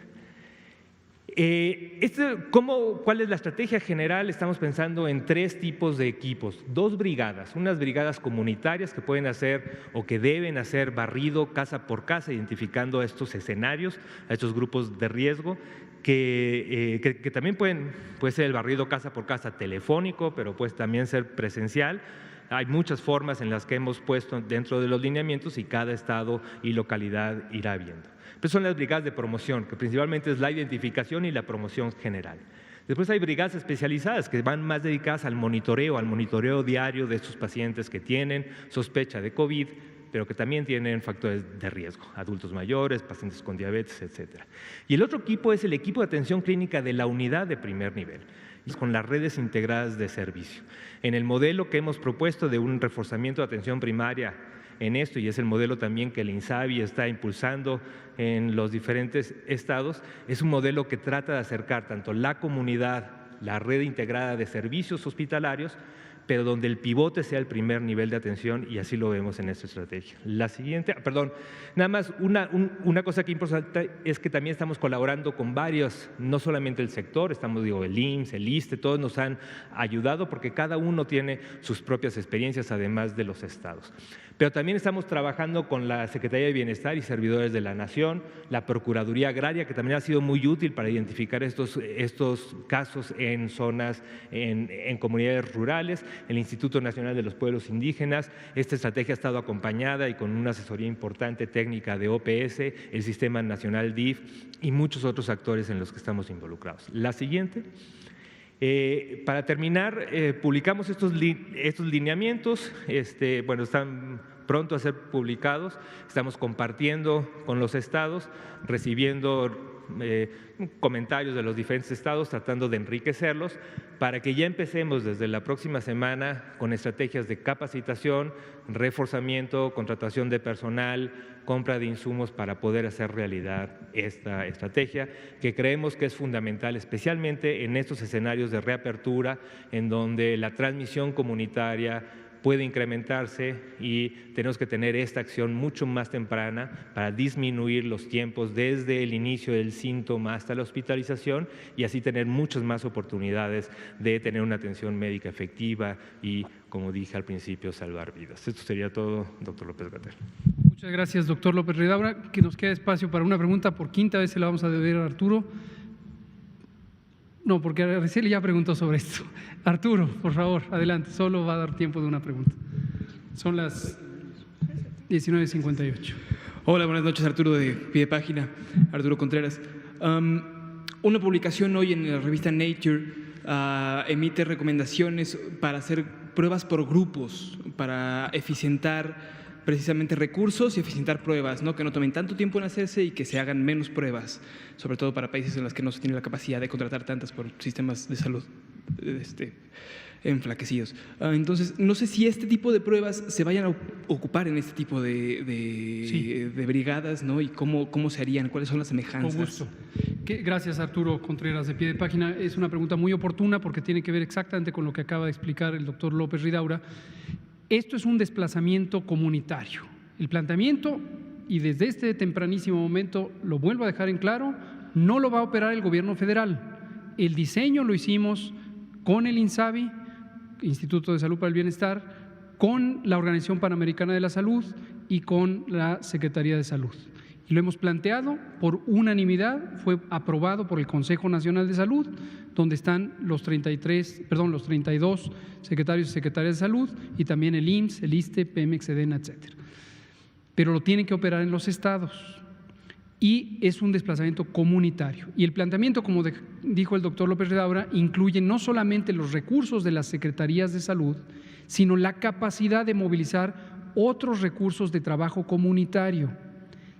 ¿Cuál es la estrategia general? Estamos pensando en 3 tipos de equipos, 2 brigadas, unas brigadas comunitarias que pueden hacer o que deben hacer barrido casa por casa, identificando a estos escenarios, a estos grupos de riesgo, que también puede ser el barrido casa por casa telefónico, pero puede también ser presencial. Hay muchas formas en las que hemos puesto dentro de los lineamientos y cada estado y localidad irá viendo. Pero son las brigadas de promoción, que principalmente es la identificación y la promoción general. Después hay brigadas especializadas que van más dedicadas al monitoreo diario de estos pacientes que tienen sospecha de COVID, pero que también tienen factores de riesgo, adultos mayores, pacientes con diabetes, etc. Y el otro equipo es el equipo de atención clínica de la unidad de primer nivel, con las redes integradas de servicio. En el modelo que hemos propuesto de un reforzamiento de atención primaria en esto, y es el modelo también que el INSABI está impulsando en los diferentes estados, es un modelo que trata de acercar tanto la comunidad, la red integrada de servicios hospitalarios, pero donde el pivote sea el primer nivel de atención, y así lo vemos en esta estrategia. La siguiente, nada más una cosa que es importante es que también estamos colaborando con varios, no solamente el sector, el IMSS, el ISSSTE, todos nos han ayudado porque cada uno tiene sus propias experiencias además de los estados. Pero también estamos trabajando con la Secretaría de Bienestar y Servidores de la Nación, la Procuraduría Agraria, que también ha sido muy útil para identificar estos casos en zonas, en comunidades rurales, el Instituto Nacional de los Pueblos Indígenas. Esta estrategia ha estado acompañada y con una asesoría importante técnica de OPS, el Sistema Nacional DIF y muchos otros actores en los que estamos involucrados. La siguiente. Para terminar, publicamos estos lineamientos, están pronto a ser publicados, estamos compartiendo con los estados, recibiendo comentarios de los diferentes estados, tratando de enriquecerlos para que ya empecemos desde la próxima semana con estrategias de capacitación, reforzamiento, contratación de personal, compra de insumos para poder hacer realidad esta estrategia, que creemos que es fundamental, especialmente en estos escenarios de reapertura, en donde la transmisión comunitaria puede incrementarse y tenemos que tener esta acción mucho más temprana para disminuir los tiempos desde el inicio del síntoma hasta la hospitalización y así tener muchas más oportunidades de tener una atención médica efectiva y, como dije al principio, salvar vidas. Esto sería todo, doctor López-Gatell. Muchas gracias, doctor López-Ridaura. Que nos queda espacio para una pregunta, por quinta vez se la vamos a deber a Arturo. No, porque Araceli ya preguntó sobre esto. Arturo, por favor, adelante, solo va a dar tiempo de una pregunta. Son las 19:58. Hola, buenas noches, Arturo de Pie de Página, Arturo Contreras. Una publicación hoy en la revista Nature emite recomendaciones para hacer pruebas por grupos, para eficientar precisamente recursos y eficientar pruebas, ¿no? Que no tomen tanto tiempo en hacerse y que se hagan menos pruebas, sobre todo para países en los que no se tiene la capacidad de contratar tantas por sistemas de salud enflaquecidos. Entonces, no sé si este tipo de pruebas se vayan a ocupar en este tipo de brigadas, ¿no? Y cómo se harían, cuáles son las semejanzas. Con gusto. Gracias, Arturo Contreras, de Pie de Página. Es una pregunta muy oportuna porque tiene que ver exactamente con lo que acaba de explicar el doctor López Ridaura. Esto es un desplazamiento comunitario. El planteamiento, y desde este tempranísimo momento lo vuelvo a dejar en claro, no lo va a operar el gobierno federal. El diseño lo hicimos con el INSABI, Instituto de Salud para el Bienestar, con la Organización Panamericana de la Salud y con la Secretaría de Salud. Y lo hemos planteado por unanimidad, fue aprobado por el Consejo Nacional de Salud, donde están los 32 secretarios y secretarias de salud y también el IMSS, el ISSSTE, Pemex, SEDENA, etcétera. Pero lo tienen que operar en los estados y es un desplazamiento comunitario. Y el planteamiento, como dijo el doctor López Ridaura, incluye no solamente los recursos de las secretarías de salud, sino la capacidad de movilizar otros recursos de trabajo comunitario.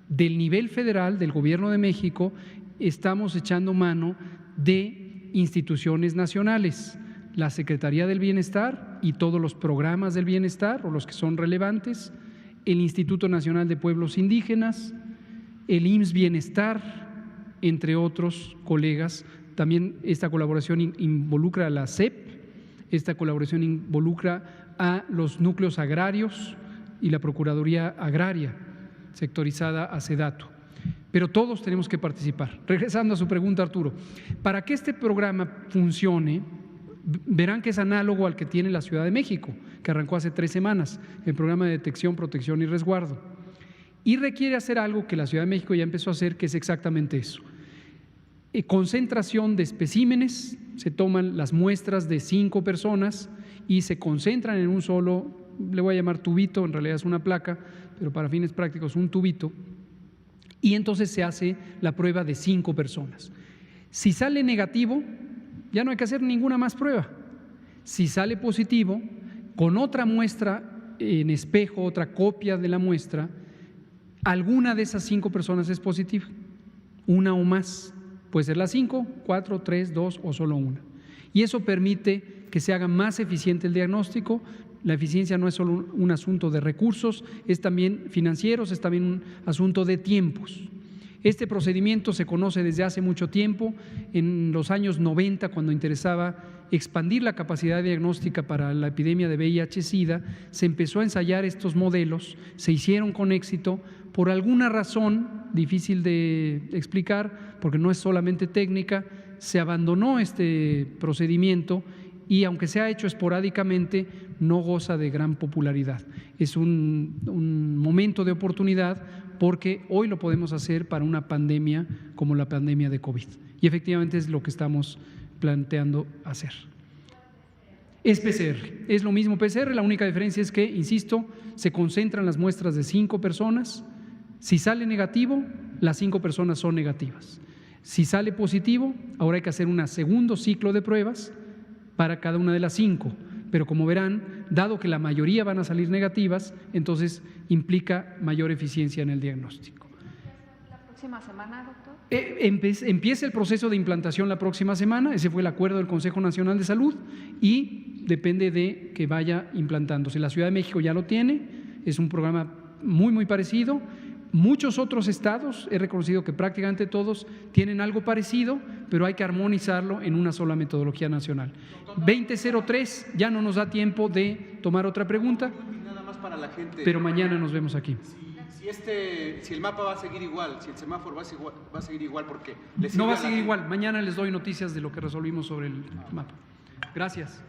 Del nivel federal, del Gobierno de México, estamos echando mano de instituciones nacionales, la Secretaría del Bienestar y todos los programas del bienestar o los que son relevantes, el Instituto Nacional de Pueblos Indígenas, el IMSS Bienestar, entre otros colegas. También esta colaboración involucra a la SEP, esta colaboración involucra a los núcleos agrarios y la Procuraduría Agraria, sectorizada a SEDATU. Pero todos tenemos que participar. Regresando a su pregunta, Arturo, para que este programa funcione, verán que es análogo al que tiene la Ciudad de México, que arrancó hace 3 semanas, el programa de detección, protección y resguardo. Y requiere hacer algo que la Ciudad de México ya empezó a hacer, que es exactamente eso. Concentración de especímenes, se toman las muestras de 5 personas y se concentran en un solo, le voy a llamar tubito, en realidad es una placa, pero para fines prácticos un tubito, y entonces se hace la prueba de 5 personas. Si sale negativo, ya no hay que hacer ninguna más prueba. Si sale positivo, con otra muestra en espejo, otra copia de la muestra, alguna de esas 5 personas es positiva, una o más. Puede ser las 5, 4, 3, 2 o solo una. Y eso permite que se haga más eficiente el diagnóstico. La eficiencia no es solo un asunto de recursos, es también financieros, es también un asunto de tiempos. Este procedimiento se conoce desde hace mucho tiempo. En los años 90, cuando interesaba expandir la capacidad diagnóstica para la epidemia de VIH-Sida, se empezó a ensayar estos modelos, se hicieron con éxito. Por alguna razón difícil de explicar, porque no es solamente técnica, se abandonó este procedimiento y aunque se ha hecho esporádicamente, no goza de gran popularidad. Es un momento de oportunidad porque hoy lo podemos hacer para una pandemia como la pandemia de COVID. Y efectivamente es lo que estamos planteando hacer. Es PCR, es lo mismo PCR, la única diferencia es que, insisto, se concentran las muestras de 5 personas. Si sale negativo, las 5 personas son negativas. Si sale positivo, ahora hay que hacer un segundo ciclo de pruebas para cada una de las 5. Pero como verán, dado que la mayoría van a salir negativas, entonces implica mayor eficiencia en el diagnóstico. ¿La próxima semana, doctor? Empieza el proceso de implantación la próxima semana, ese fue el acuerdo del Consejo Nacional de Salud y depende de que vaya implantándose. La Ciudad de México ya lo tiene, es un programa muy parecido. Muchos otros estados, he reconocido que prácticamente todos tienen algo parecido, pero hay que armonizarlo en una sola metodología nacional. 2003, ya no nos da tiempo de tomar otra pregunta, nada más para la gente, pero mañana nos vemos aquí. Si el mapa va a seguir igual, si el semáforo va a seguir igual, porque no va a seguir igual. Mañana les doy noticias de lo que resolvimos sobre el mapa. Gracias.